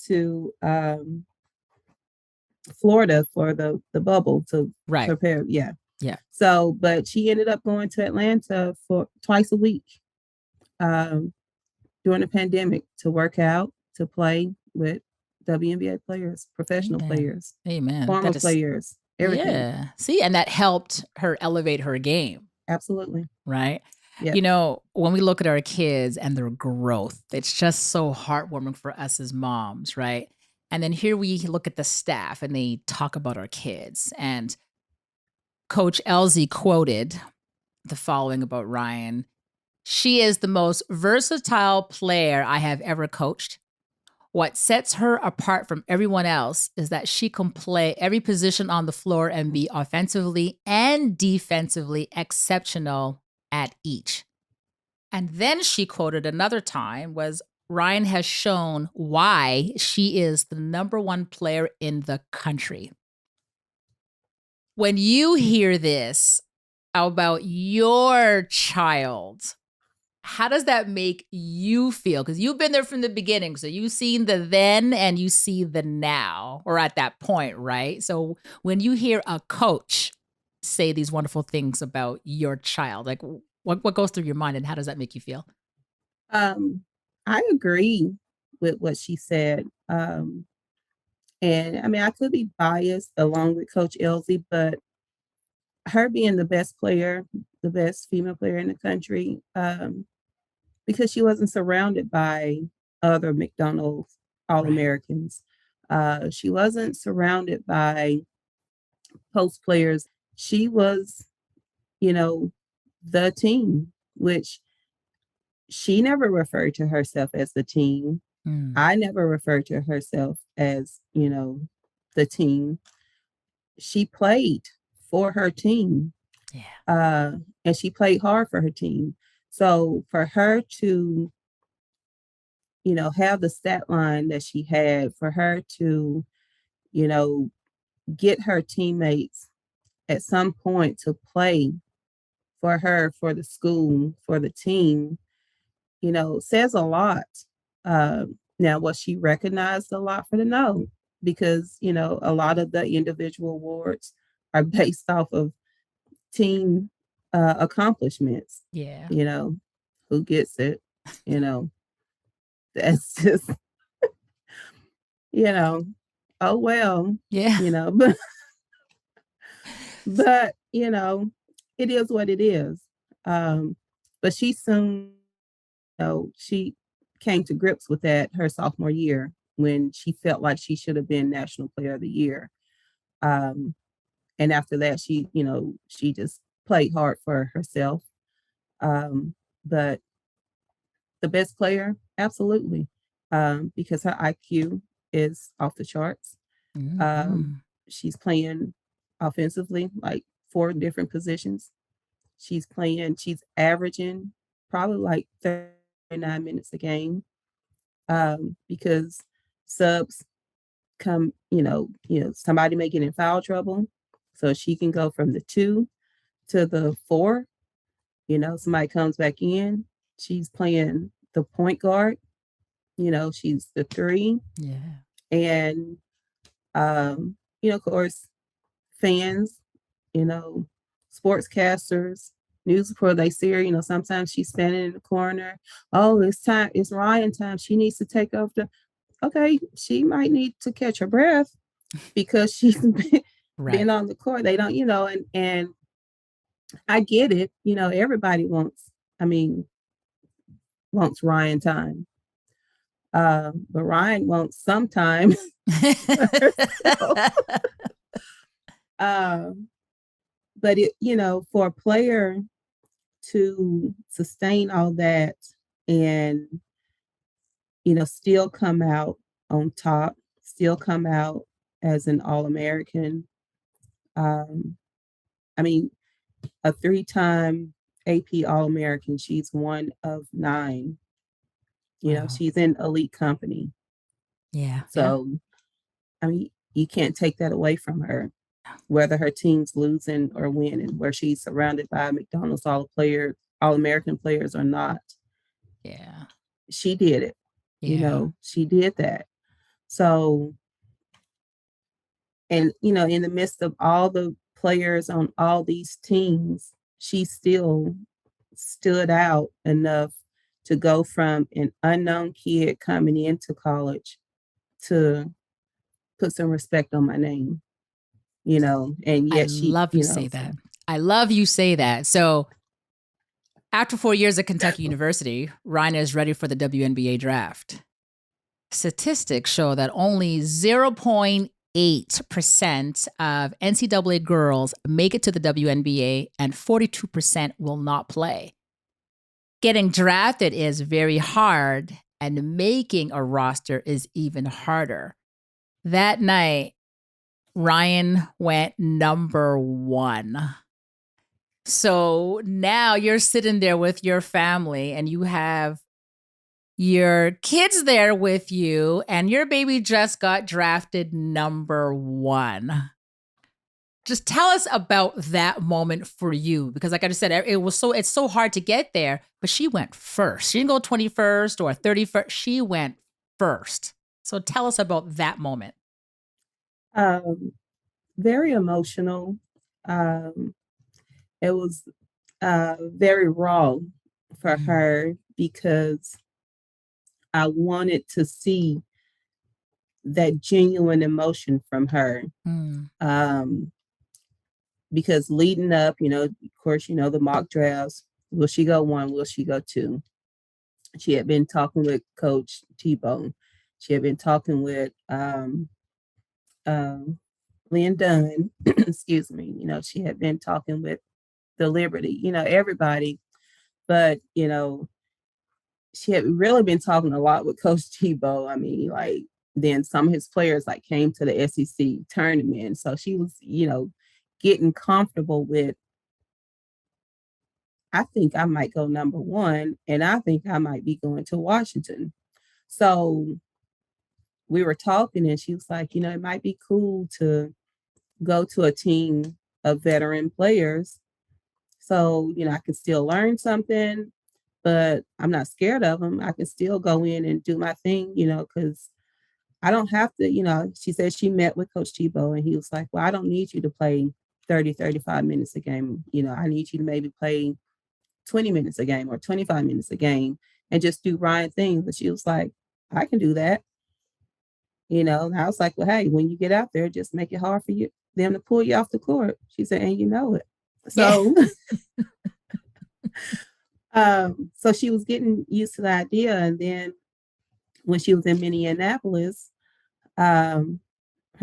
To Florida for the bubble to Right. prepare. Yeah. Yeah. So, but she ended up going to Atlanta for twice a week um, during the pandemic to work out, to play with WNBA players, professional Amen. players, Amen. former That is, players, everything. yeah. See, and that helped her elevate her game, Absolutely. right? Yeah. You know, when we look at our kids and their growth, it's just so heartwarming for us as moms, right? And then here we look at the staff and they talk about our kids. And Coach Elsie quoted the following about Rhyne: "She is the most versatile player I have ever coached. What sets her apart from everyone else is that she can play every position on the floor and be offensively and defensively exceptional at each." And then she quoted another time was, "Rhyne has shown why she is the number one player in the country." When you hear this about your child, how does that make you feel? Because you've been there from the beginning. So you've seen the then and you see the now, or at that point, right? So when you hear a coach say these wonderful things about your child, like what goes through your mind and how does that make you feel? Um, I agree with what she said. And I mean, I could be biased along with Coach Elsie, but her being the best player, the best female player in the country, because she wasn't surrounded by other McDonald's All Right. Americans. She wasn't surrounded by post players. She was, you know, the team, which she never referred to herself as the team. Mm, I never referred to herself as, the team. She played for her team, yeah. uh, and she played hard for her team. So for her to, have the stat line that she had, for her to, you know, get her teammates at some point to play for her, for the school, for the team, says a lot. Now, was she recognized a lot for the no? Because, a lot of the individual awards are based off of team accomplishments, Yeah. you know, who gets it, you know, that's just, you know, oh well, Yeah. but but it is what it is. Um, but she soon, she came to grips with that her sophomore year when she felt like she should have been National Player of the Year. Um, and after that, she just played hard for herself. But the best player, absolutely, because her IQ is off the charts. Um, Mhm. she's playing offensively, like 4 different positions. She's averaging probably like 39 minutes a game, because subs come, somebody may get in foul trouble, so she can go from the 2 to the 4. Somebody comes back in, she's playing the point guard, she's the 3. Yeah. And, of course, fans, you know, sportscasters, news reporter, they see her, sometimes she's standing in the corner. Oh, it's Ryan time. She needs to take over okay, she might need to catch her breath because she's been Right. on the court. They don't, and I get it. Everybody I mean, wants Ryan time. But Ryan wants some time for herself. Um, but for a player to sustain all that and still come out on top, still come out as an All-American. Um, I mean, a 3-time AP All-American. She's one of 9. Wow. She's in elite company. Yeah. Yeah. So, I mean, you can't take that away from her. whether her team's losing or winning, where she's surrounded by McDonald's All-American players or not. Yeah. She did it. Yeah. She did that. So, and, in the midst of all the players on all these teams, she still stood out enough to go from an unknown kid coming into college to put some respect on my name, and I yet she, love you say that. I love you say that. So after 4 years at Kentucky University, Rhine is ready for the WNBA draft. Statistics show that only 0.8% of NCAA girls make it to the WNBA and 42% will not play. Getting drafted is very hard, and making a roster is even harder. That night, Ryan went number 1. So now you're sitting there with your family and you have your kids there with you, and your baby just got drafted number 1. Just tell us about that moment for you, because like I just said, it's so hard to get there, but she went first. She didn't go 21st or 31st. She went first. So tell us about that moment. Very emotional. It was very raw for her because I wanted to see that genuine emotion from her. Because leading up, of course, the mock drafts, will she go 1? Will she go 2? She had been talking with Coach Tebow. She had been talking with Lynn Dunn, excuse me. She had been talking with the Liberty, everybody. But, she had really been talking a lot with Coach Tebow. I mean, like, then some of his players came to the SEC tournament. So she was, getting comfortable with, I think I might go number 1, and I think I might be going to Washington. So we were talking, and she was like, it might be cool to go to a team of veteran players. So, I can still learn something, but I'm not scared of them. I can still go in and do my thing, because I don't have to, she said she met with Coach Tebow, and he was like, well, I don't need you to play 30, 35 minutes a game. I need you to maybe play 20 minutes a game or 25 minutes a game and just do Ryan things. And she was like, I can do that. And I was like, well, hey, when you get out there, just make it hard for them to pull you off the court. She said, and you know it. So, so she was getting used to the idea. And then when she was in Minneapolis, her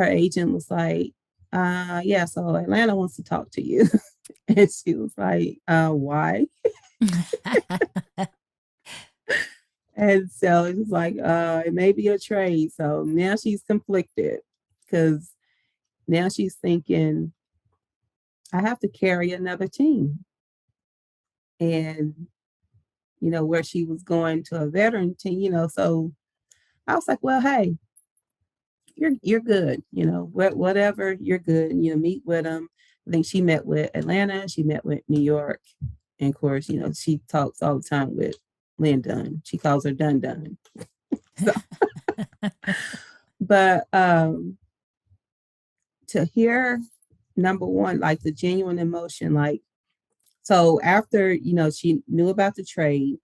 agent was like, yeah, so Atlanta wants to talk to you. And she was like, why? And so it was like, it may be a trade. So now she's conflicted because now she's thinking, I have to carry another team. And, where she was going to a veteran team, so I was like, well, hey, you're good, whatever, you're good. Meet with them. I think she met with Atlanta, she met with New York. And of course, she talks all the time with Lynn Dunn. She calls her Dun Dun. So, but to hear number 1, like the genuine emotion, like, so after, she knew about the trade.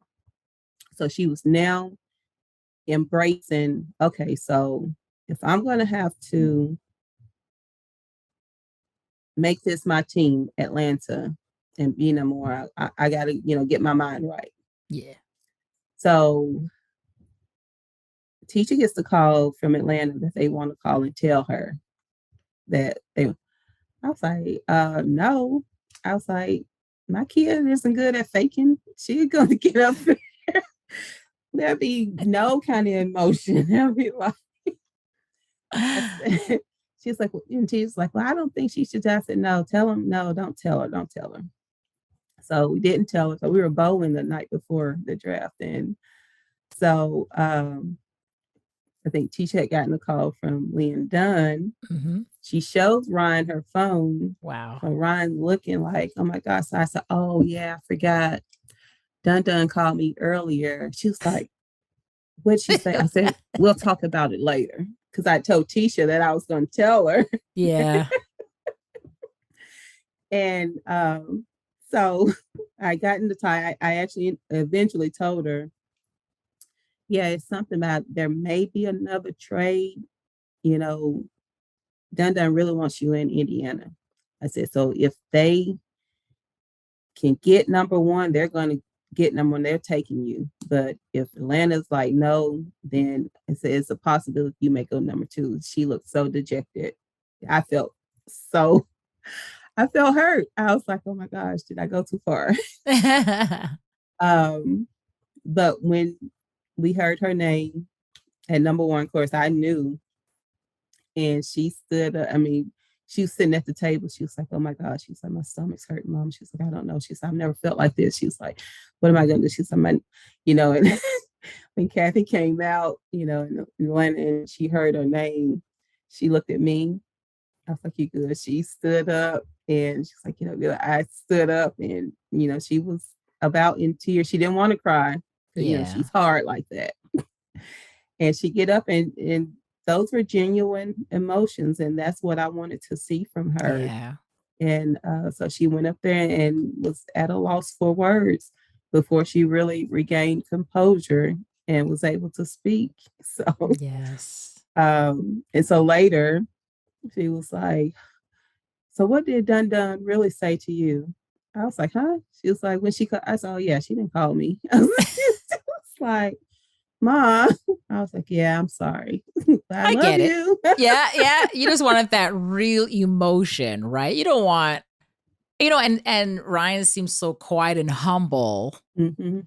So she was now embracing, okay, so if I'm going to have to make this my team, Atlanta, and be no more, I got to, get my mind right. Yeah. So teacher gets the call from Atlanta that they want to call and tell her that I was like, no. I was like, my kid isn't good at faking. She's going to get up there. There'll be no kind of emotion. There'll be like, she's like, and she's like, well, I don't think she should. I said, no, tell him. No, don't tell her. Don't tell her. So we didn't tell her. So we were bowling the night before the draft. And so I think Tisha had gotten a call from Lynn Dunn. Mm-hmm. She shows Rhyne her phone. Wow. So Rhyne looking like, oh my gosh. So I said, oh yeah, I forgot. Dun called me earlier. She was like, what'd she say? I said, we'll talk about it later. Because I told Tisha that I was going to tell her. Yeah. And so I got in the tie. I actually eventually told her, yeah, it's something about there may be another trade. You know, Dun really wants you in Indiana. I said, so if they can get number one, they're going to get number one. They're taking you. But if Atlanta's like, no, then it's a possibility you may go number two. She looked so dejected. I felt hurt. I was like, oh my gosh, did I go too far? But when we heard her name at number one, of course, I knew. And she stood up. I mean, she was sitting at the table. She was like, oh my God. She was like, my stomach's hurting, Mom. She was like, I don't know. She was like, I've never felt like this. She was like, what am I going to do? She was like, and when Kathy came out, and she heard her name, she looked at me. I was like, you good? She stood up and she's like, good. I stood up and, she was about in tears. She didn't want to cry. Yeah. She's hard like that. And she get up and those were genuine emotions. And that's what I wanted to see from her. Yeah. And so she went up there and was at a loss for words before she really regained composure and was able to speak. So, yes. And so later she was like, so what did Dun really say to you? I was like, huh? She was like, when she called, I said, oh yeah, she didn't call me. I was like, Mom. I was like, yeah, I'm sorry. I love get you. It. Yeah. You just wanted that real emotion, right? You don't want, and Rhyne seems so quiet and humble. Mm-hmm.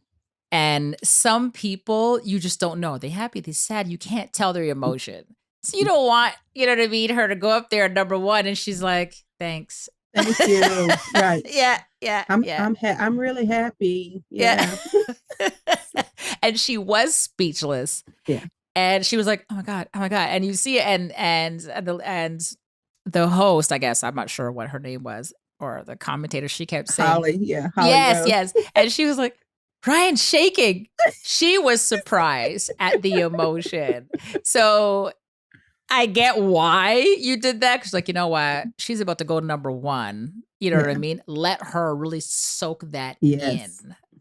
And some people, you just don't know. They're happy, they're sad. You can't tell their emotion. So you don't want, her to go up there at number one and she's like, thanks. Thank you. Right. Yeah. I'm really happy. Yeah. And she was speechless. Yeah. And she was like, oh my God. And you see it and the host, I guess, I'm not sure what her name was, or the commentator, she kept saying, Holly, yeah. Holly yes. And she was like, Ryan's shaking. She was surprised at the emotion. So I get why you did that. Because, like, you know what? She's about to go number one. You know what I mean? Let her really soak that in.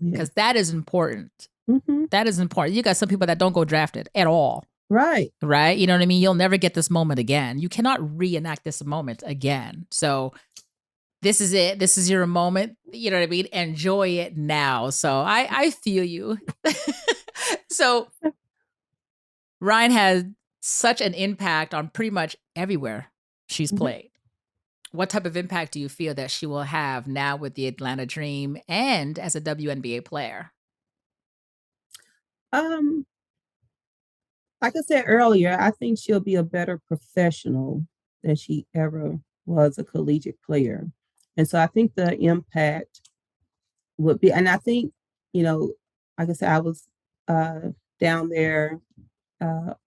Because that is important. Mm-hmm. That is important. You got some people that don't go drafted at all. Right. Right? You know what I mean? You'll never get this moment again. You cannot reenact this moment again. So this is it. This is your moment. You know what I mean? Enjoy it now. So I feel you. So Rhyne has such an impact on pretty much everywhere she's played. What type of impact do you feel that she will have now with the Atlanta Dream and as a WNBA player? Like I said earlier, I think she'll be a better professional than she ever was a collegiate player. And so I think the impact would be, and I think, like I said, I was down there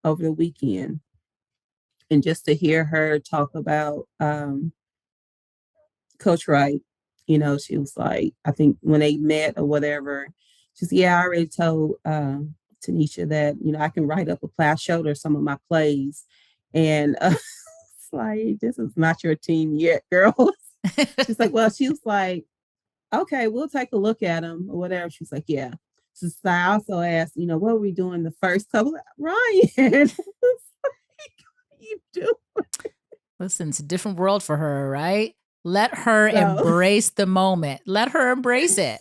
over the weekend, and just to hear her talk about Coach Wright, she was like, I think when they met or whatever, she's, I already told Tanisha that, I can write up a play. I showed her some of my plays, and it's like, this is not your team yet, girl. She's like, well, she was like, okay, we'll take a look at them or whatever. She's like, yeah. So I also asked, what were we doing the first couple? Ryan, what are you doing? Listen, it's a different world for her, right? Let her embrace the moment. Let her embrace it.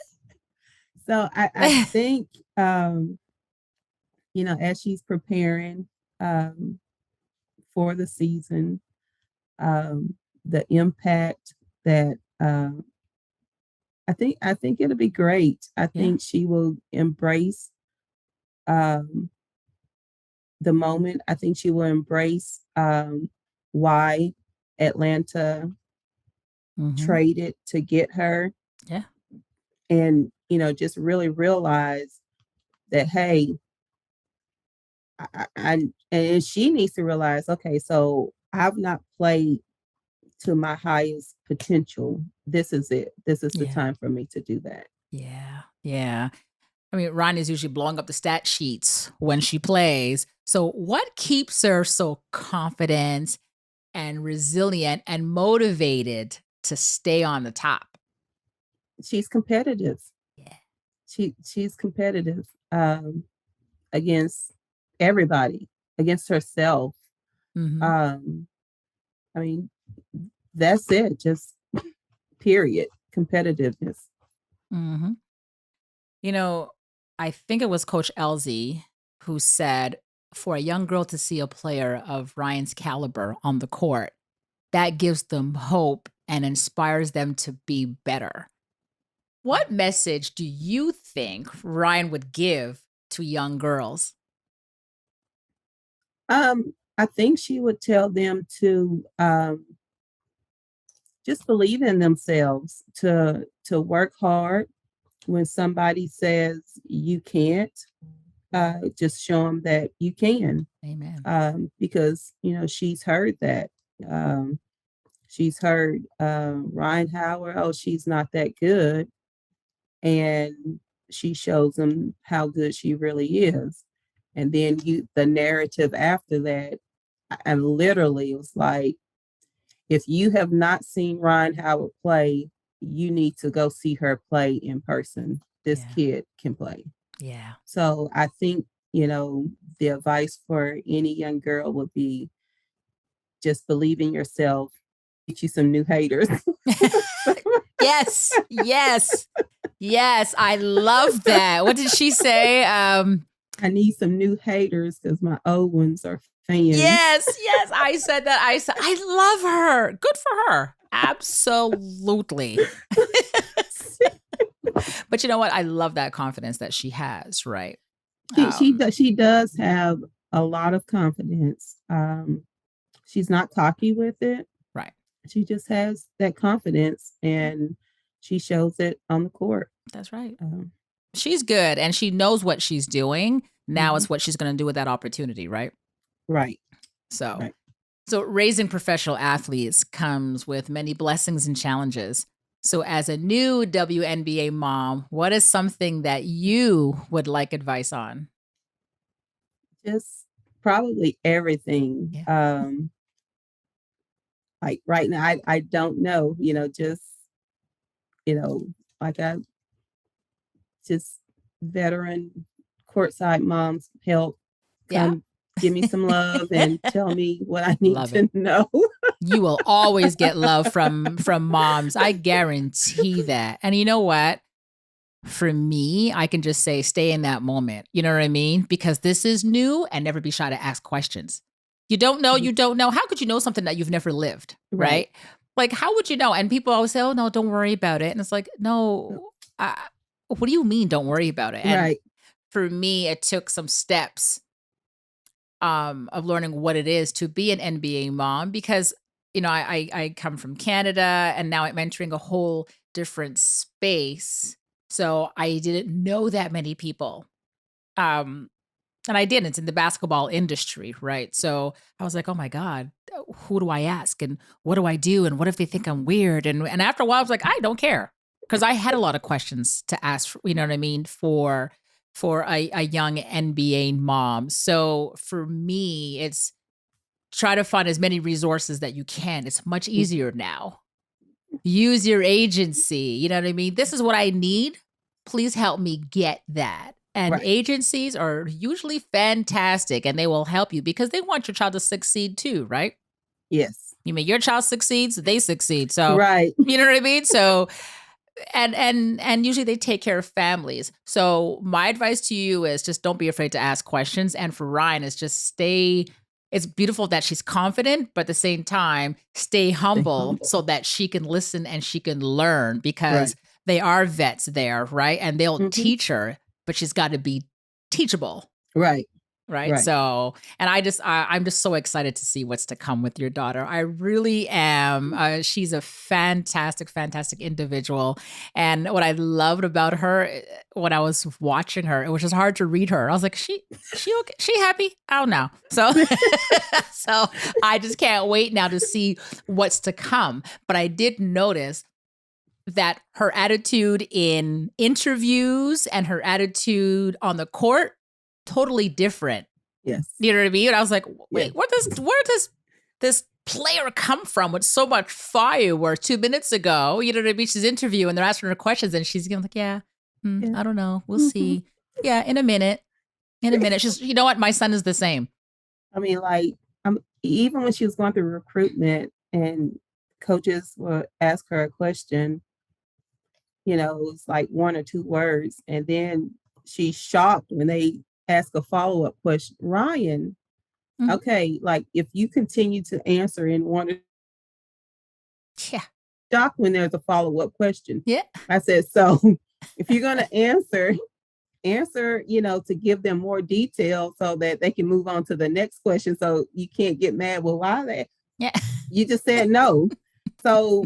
So I think, as she's preparing for the season, the impact that I think it'll be great. I think she will embrace the moment. I think she will embrace why Atlanta traded to get her. Yeah. And, just really realize that, hey, and she needs to realize, okay, so I've not played to my highest potential. This is it. This is the Yeah. time for me to do that. Yeah. Yeah. I mean, Rhine is usually blowing up the stat sheets when she plays. So, what keeps her so confident and resilient and motivated to stay on the top? She's competitive. Yeah. She's competitive against everybody, against herself. Hmm. Um, I mean, that's it. Just period. Competitiveness. Hmm. You know, I think it was Coach Elsie who said, for a young girl to see a player of Ryan's caliber on the court, that gives them hope and inspires them to be better. What message do you think Ryan would give to young girls? I think she would tell them to just believe in themselves, to work hard. When somebody says you can't, just show them that you can. Amen. Because she's heard that. She's heard Rhyne Howard, oh, she's not that good, and she shows them how good she really is. And then the narrative after that, and literally it was like, if you have not seen Rhyne Howard play, you need to go see her play in person. This Yeah. kid can play. Yeah. So I think, the advice for any young girl would be just believe in yourself, get you some new haters. Yes. Yes. Yes. I love that. What did she say? I need some new haters because my old ones are fans. Yes. Yes. I said that. I said, I love her. Good for her. Absolutely. But you know what? I love that confidence that she has, right? She does have a lot of confidence. She's not cocky with it. Right. She just has that confidence, and she shows it on the court. That's right. Um, She's good and she knows what she's doing. Now mhm. it's what she's going to do with that opportunity, right? Right, So, right. so raising professional athletes comes with many blessings and challenges. So, as a new WNBA mom, what is something that you would like advice on? Just probably everything. Yeah. Like right now, I don't know. Just you know, like I just veteran courtside moms help Yeah. come give me some love and tell me what I need Love it. to know. You will always get love from moms. I guarantee that. And you know what? For me, I can just say stay in that moment. You know what I mean? Because this is new and never be shy to ask questions. You don't know, you don't know. How could you know something that you've never lived? Right. Right? Like, how would you know? And people always say, oh, no, don't worry about it. And it's like, no, what do you mean, don't worry about it? And Right. for me, it took some steps of learning what it is to be an NBA mom because, I come from Canada and now I'm entering a whole different space. So I didn't know that many people. Um, and I didn't. It's in the basketball industry, right? So I was like, oh my God, who do I ask? And what do I do? And what if they think I'm weird? And after a while, I was like, I don't care. Because I had a lot of questions to ask, you know what I mean, for a young NBA mom. So for me, it's try to find as many resources that you can. It's much easier now. Use your agency. You know what I mean? This is what I need. Please help me get that. And Right. agencies are usually fantastic and they will help you because they want your child to succeed too, right? Yes. You mean your child succeeds, they succeed. So, Right. you know what I mean? So, and usually they take care of families. So, my advice to you is just don't be afraid to ask questions. And for Ryan, is just stay. It's beautiful that she's confident, but at the same time, stay humble so that she can listen and she can learn because Right. they are vets there, right? And they'll Mhm. teach her, but she's got to be teachable. Right. Right. Right. So, and I'm just so excited to see what's to come with your daughter. I really am. She's a fantastic, fantastic individual. And what I loved about her when I was watching her, it was just hard to read her. I was like, she okay? She happy? I don't know. So, so I just can't wait now to see what's to come. But I did notice that her attitude in interviews and her attitude on the court, totally different. Yes. You know what I mean? And I was like, wait, Yes. where does this player come from with so much fire? Where 2 minutes ago, you know what I mean? She's interviewing and they're asking her questions and she's going like, yeah, I don't know. We'll see. Yeah, in a minute. She's, you know what? My son is the same. I mean, like, even when she was going through recruitment and coaches would ask her a question, you know, it was like 1 or 2 words. And then she's shocked when they ask a follow-up question. Ryan, okay, like if you continue to answer in 1 or Yeah. shocked when there's a follow-up question. Yeah. I said, so if you're going to answer, you know, to give them more detail so that they can move on to the next question. So you can't get mad. Well, why that? Yeah. You just said no. So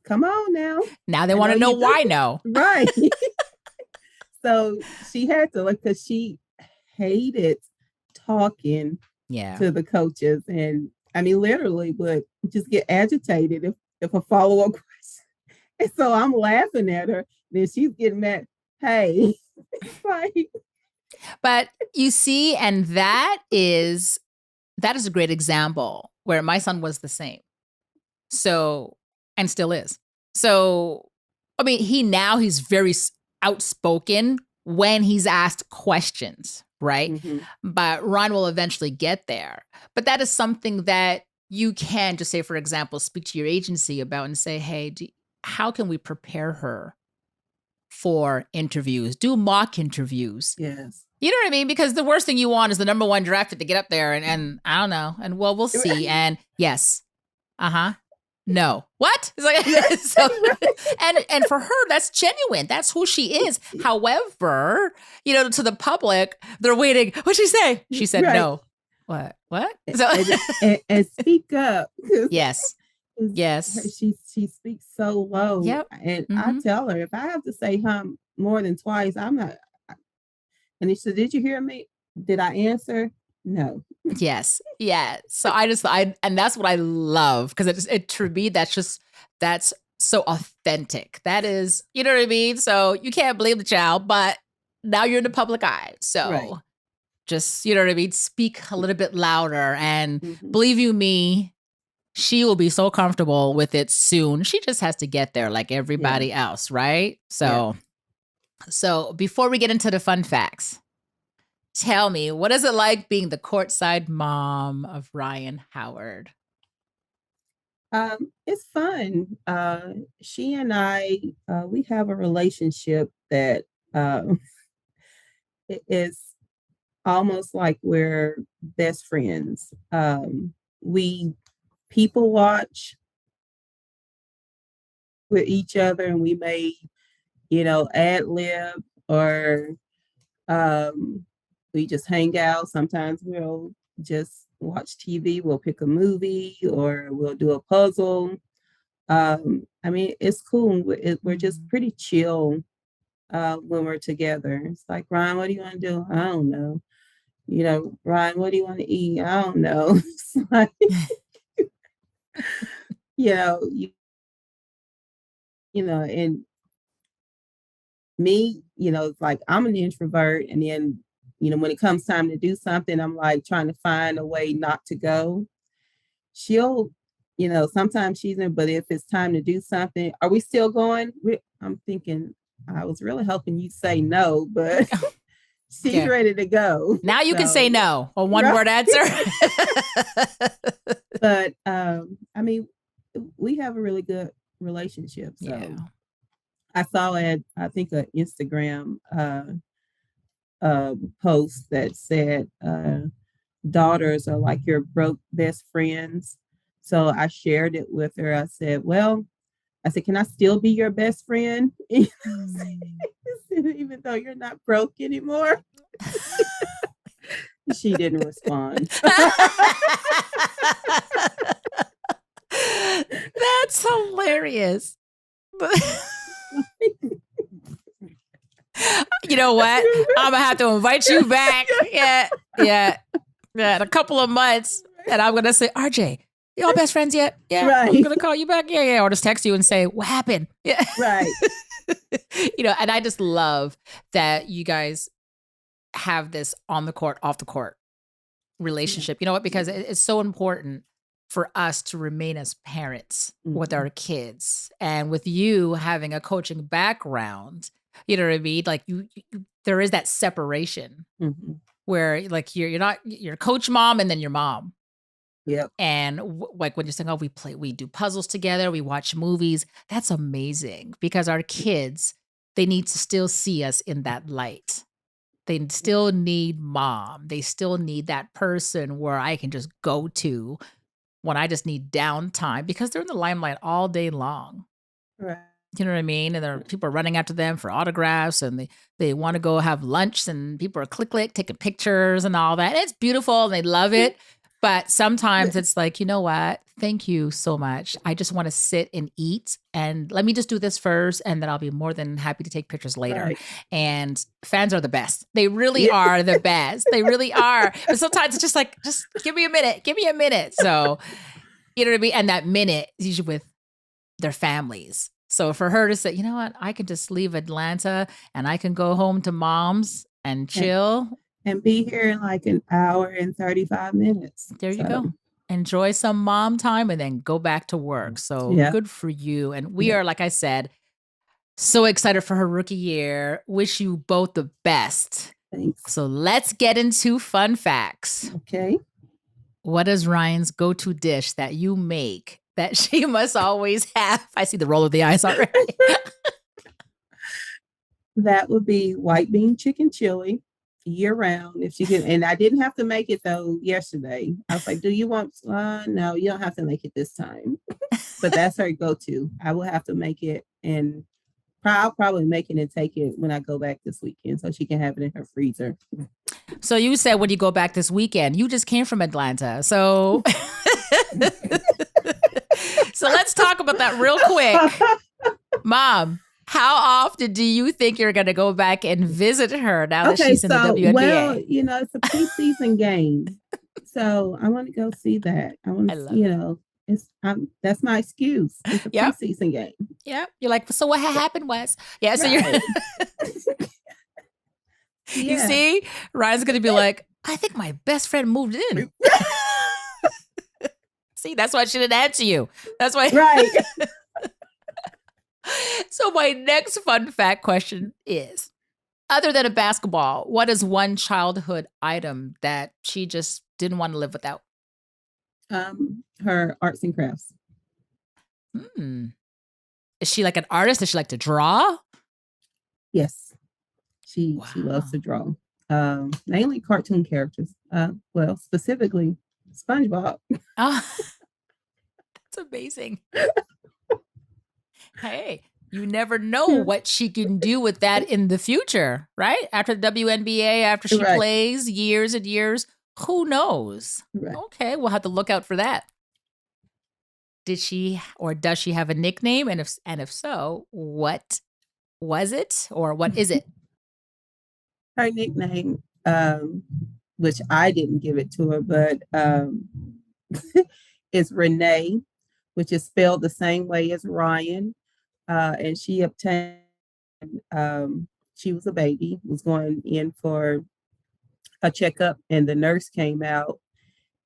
come on now. Now they want to know why no. Right. So she had to, like, because she hated talking to the coaches. And I mean, literally would just get agitated if a follow-up question. And so I'm laughing at her. Then she's getting mad. Hey, like, but you see, and that is a great example where my son was the same. So, and still is. So, I mean, he's very outspoken when he's asked questions, right? mm-hmm. But Ron will eventually get there. But that is something that you can just say, for example, speak to your agency about and say, hey, how can we prepare her for interviews? Do mock interviews. Yes. You know what I mean? Because the worst thing you want is the number 1 drafted to get up there and I don't know. And well, we'll see. And yes. No. What? It's like, so, and for her, that's genuine. That's who she is. However, you know, to the public, they're waiting. What'd she say? She said no. What? So and speak up. Yes. She speaks so low. Yep. And I tell her if I have to say more than twice, I'm not. And she said, "Did you hear me? Did I answer? No." Yes. Yeah. So and that's what I love because to me that's so authentic. That is, you know what I mean? So you can't blame the child, but now you're in the public eye. So just, you know what I mean? Speak a little bit louder and believe you me, she will be so comfortable with it soon. She just has to get there like everybody else, right? So before we get into the fun facts, tell me, what is it like being the courtside mom of Rhyne Howard? It's fun. She and I, we have a relationship that is almost like we're best friends. We people watch with each other, and we may, you know, ad lib or we just hang out. Sometimes we'll just watch TV. We'll pick a movie or we'll do a puzzle. I mean, it's cool. We're just pretty chill when we're together. It's like, Ryan, what do you want to do? I don't know. You know, Ryan, what do you want to eat? I don't know. It's like, you know, and me, you know, it's like I'm an introvert, and then, you know, when it comes time to do something, I'm like trying to find a way not to go. She'll, you know, sometimes she's in, but if it's time to do something, are we still going? I'm thinking, I was really hoping you say no, but she's ready to go. Now you can say no, a one-word answer. But I mean, we have a really good relationship. So I saw I think an Instagram post that said daughters are like your broke best friends. So I shared it with her. I said, can I still be your best friend? Even though you're not broke anymore? She didn't respond. That's hilarious. You know what? I'm gonna have to invite you back. Yeah. In a couple of months, and I'm gonna say, RJ, y'all best friends yet? Yeah. Right. I'm gonna call you back. Yeah. Or just text you and say, what happened? Yeah. Right. And I just love that you guys have this on the court, off the court relationship. You know what? Because it's so important for us to remain as parents with our kids, and with you having a coaching background, you know what I mean? Like you there is that separation where like you're coach mom and then your mom. Yep. And like when you're saying, oh, we do puzzles together, we watch movies. That's amazing, because our kids, they need to still see us in that light. They still need mom. They still need that person where I can just go to when I just need downtime, because they're in the limelight all day long. Right. You know what I mean? And there are people running after them for autographs, and they want to go have lunch, and people are click, taking pictures and all that. And it's beautiful and they love it. But sometimes it's like, you know what? Thank you so much. I just want to sit and eat, and let me just do this first, and then I'll be more than happy to take pictures later. Right. And fans are the best. They really are the best. They really are. But sometimes it's just like, just give me a minute. So, you know what I mean? And that minute is usually with their families. So for her to say, you know what? I can just leave Atlanta and I can go home to mom's and chill. And be here in like an hour and 35 minutes. There you go. Enjoy some mom time and then go back to work. So good for you. And we are, like I said, so excited for her rookie year. Wish you both the best. Thanks. So let's get into fun facts. Okay. What is Ryan's go-to dish that you make that she must always have? I see the roll of the eyes already. That would be white bean chicken chili. Year round, if she can. And I didn't have to make it though yesterday. I was like, do you want no, you don't have to make it this time. But that's her go-to. I will have to make it, and I'll probably make it and take it when I go back this weekend so she can have it in her freezer. So you said when you go back this weekend, you just came from Atlanta. So so let's talk about that real quick. Mom, how often do you think you're going to go back and visit her now that she's in the WNBA? Well, it's a preseason game. So I want to go see that. I want to, that's my excuse. It's a preseason game. Yeah. You're like, so what happened was, so you're, you see, Ryan's going to be like, I think my best friend moved in. See, that's why she didn't answer you. That's why. Right. So my next fun fact question is, other than a basketball, what is one childhood item that she just didn't want to live without? Her arts and crafts. Is she like an artist? Does she like to draw? Yes. She loves to draw. Mainly cartoon characters. Well, specifically SpongeBob. Oh, that's amazing. Hey, you never know what she can do with that in the future, right? After the WNBA, after she plays years and years, who knows? Right. Okay, we'll have to look out for that. Did she or does she have a nickname? And if so, what was it or what is it? Her nickname, which I didn't give it to her, but is Renee, which is spelled the same way as Ryan. And she obtained, she was a baby, was going in for a checkup, and the nurse came out,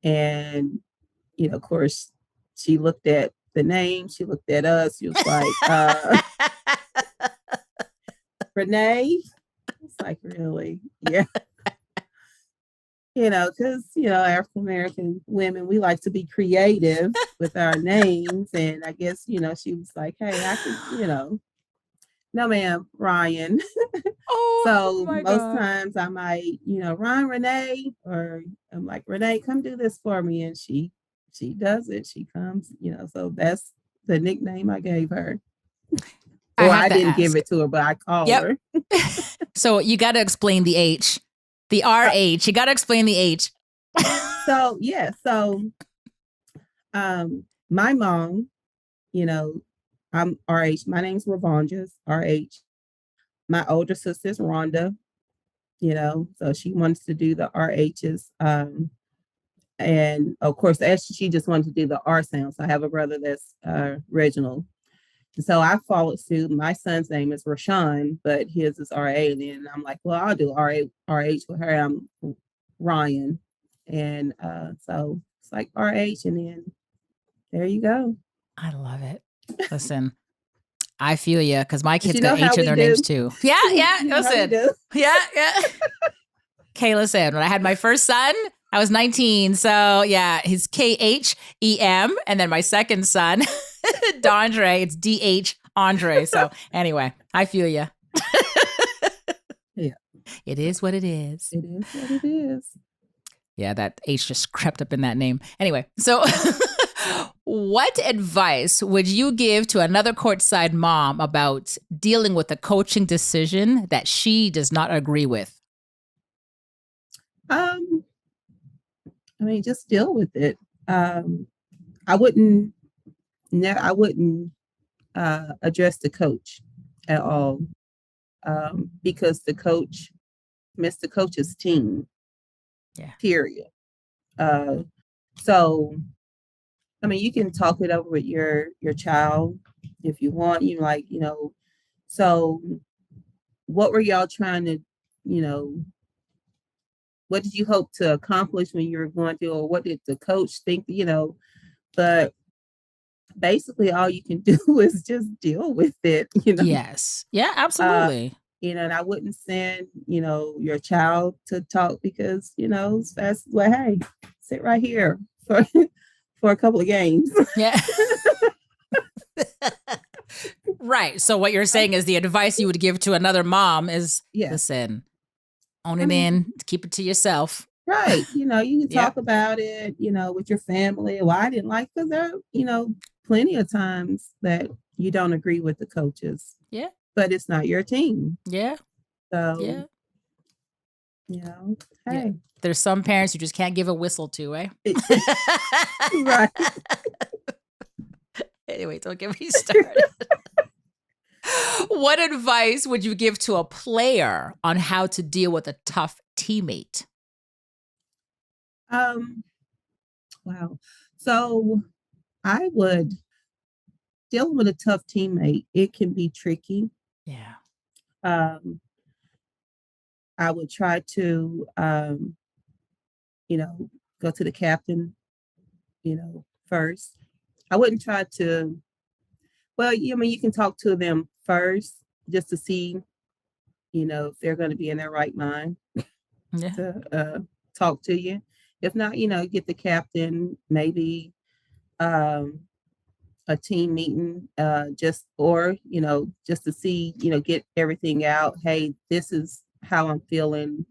and, of course, she looked at the name, she looked at us, she was like, Renee? It's like, really? Yeah. Because, African-American women, we like to be creative with our names. And I guess, she was like, hey, I could, no, ma'am, Ryan. So most times I might, Ryan, Renee, or I'm like, Renee, come do this for me. And she does it. She comes, so that's the nickname I gave her. Or I didn't give it to her, but I called her. So you got to explain the H. The RH. You got to explain the H. So yeah, my mom, you know, I'm RH. My name's Rhvonja, RH. My older sister's Rhonda, so she wants to do the RHs. And of course, she just wanted to do the R sound. So I have a brother that's Reginald. So I followed suit. My son's name is Rashawn, but his is R.A. And then I'm like, well, I'll do R.H. with her. I'm Ryan. And so it's like R.H. And then there you go. I love it. Listen, I feel you because my kids you know got H in their names too. Yeah. Listen. Yeah. Okay, listen. When I had my first son, I was 19. So yeah, he's KHEM. And then my second son, Dondre, it's DH Andre. So anyway, I feel you. Yeah. It is what it is. It is what it is. Yeah, that H just crept up in that name. Anyway, so what advice would you give to another courtside mom about dealing with a coaching decision that she does not agree with? I mean, just deal with it. I wouldn't address the coach at all, because the coach missed the coach's team. Yeah. Period. So, I mean, you can talk it over with your child if you want. So what were y'all trying to, what did you hope to accomplish when you were going through, or what did the coach think, but basically all you can do is just deal with it, Yes. Yeah, absolutely. And I wouldn't send, your child to talk because, that's like, hey, sit right here for for a couple of games. Yeah. Right. So what you're saying is the advice you would give to another mom is, listen, own it in, keep it to yourself. Right. You can talk about it, with your family. Well, I didn't like, because there are, plenty of times that you don't agree with the coaches. Yeah. But it's not your team. Yeah. So, hey. Yeah. There's some parents you just can't give a whistle to, eh? Right. Anyway, don't get me started. What advice would you give to a player on how to deal with a tough teammate? Wow. So I would deal with a tough teammate. It can be tricky. Yeah. I would try to, go to the captain, first. I wouldn't try to, well, you can talk to them first just to see, if they're going to be in their right mind to talk to you. If not, get the captain, maybe a team meeting, just to see, get everything out. Hey, this is how I'm feeling,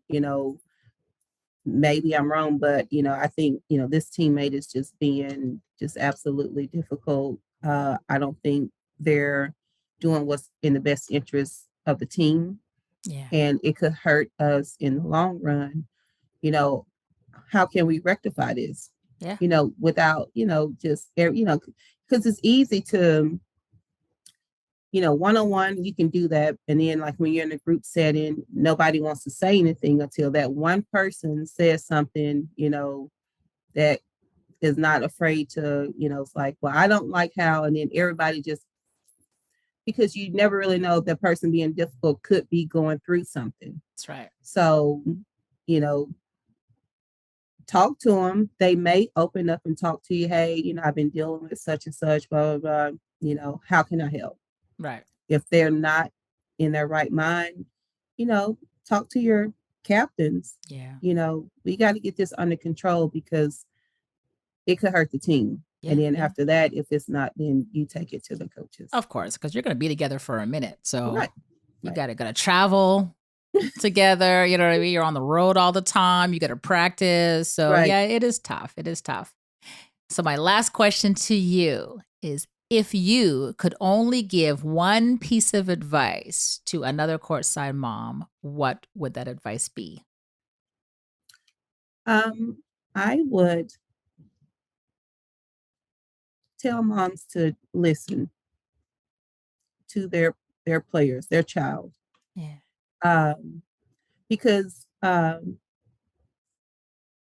maybe I'm wrong, but I think, this teammate is just being just absolutely difficult. I don't think they're doing what's in the best interest of the team. Yeah. And it could hurt us in the long run. How can we rectify this? Yeah. Without, just, because it's easy to, one-on-one, you can do that. And then like when you're in a group setting, nobody wants to say anything until that one person says something, that is not afraid to, it's like, well, I don't like how, and then everybody just, because you never really know if that person being difficult could be going through something. That's right. So, talk to them. They may open up and talk to you. Hey, I've been dealing with such and such, blah, blah, blah. How can I help? Right. If they're not in their right mind, talk to your captains. Yeah. We got to get this under control because it could hurt the team. Yeah, and then after that, if it's not, then you take it to the coaches. Of course, because you're going to be together for a minute. So you right. got to travel together. You know what I mean? You're on the road all the time. You got to practice. So yeah, it is tough. It is tough. So my last question to you is, if you could only give one piece of advice to another courtside mom, what would that advice be? I would tell moms to listen to their players, their child, Yeah. um, because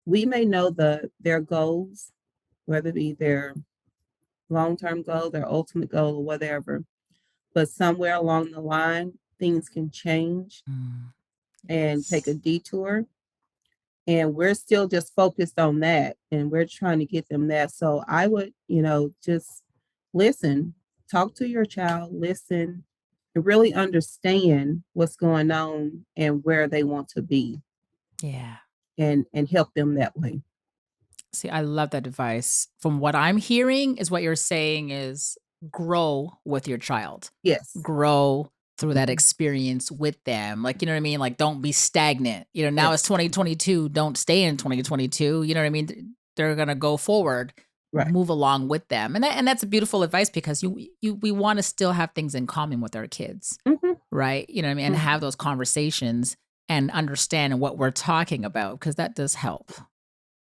we may know their goals, whether it be their long term goal, their ultimate goal, or whatever. But somewhere along the line, things can change Mm. and take a Yes. detour. And we're still just focused on that and we're trying to get them that. So I would, just listen, talk to your child, listen, and really understand what's going on and where they want to be Yeah. and help them that way. See, I love that advice. From what I'm hearing, is what you're saying is grow with your child, Yes. grow through that Mhm. experience with them. Like, you know what I mean? Like, don't be stagnant. Now it's Yes. 2022. Don't stay in 2022. You know what I mean? They're gonna go forward, Right. move along with them, and that's a beautiful advice because we want to still have things in common with our kids, Hmm. right? You know what I mean? And have Hmm. those conversations and understand what we're talking about because that does help.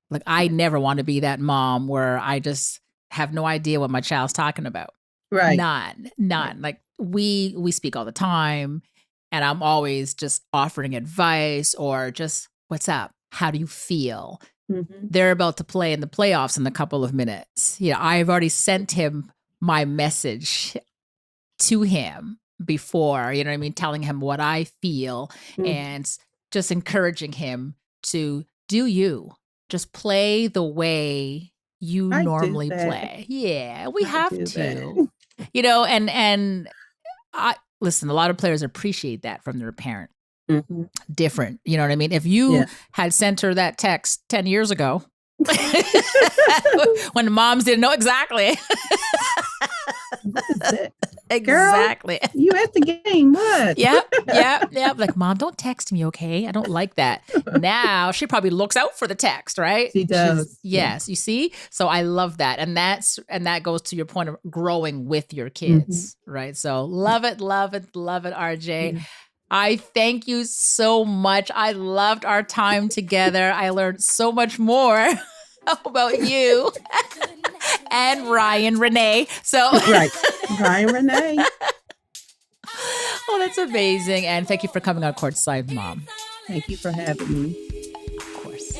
Like, I Yes. never want to be that mom where I just have no idea what my child's talking about. Right. None, Right. none. Like, we speak all the time, and I'm always just offering advice or just, "What's up? How do you feel?" Hmm. They're about to play in the playoffs in a couple of minutes. I've already sent him my message to him before, you know what I mean, telling him what I feel Hmm. and just encouraging him to do you. Just play the way you I do normally that. play. Yeah, we I have do to. that. And I listen, a lot of players appreciate that from their parent. Hmm. Different, you know what I mean? If you Yeah. had sent her that text 10 years ago, when the moms didn't know exactly. What is that? Girl, Exactly. you at the game. What? Yep, yep, yep. Like, "Mom, don't text me, okay? I don't like that." Now she probably looks out for the text, right? She does. Yeah. Yes, you see? So I love that. And that goes to your point of growing with your Hmm. kids, right? So love it, love it, love it, RJ. Yeah. I thank you so much. I loved our time together. I learned so much more about you and Ryan Renee. So Right. Ryan Renee. oh, that's amazing. And thank you for coming on Courtside Mom. Thank you for having me. Of course.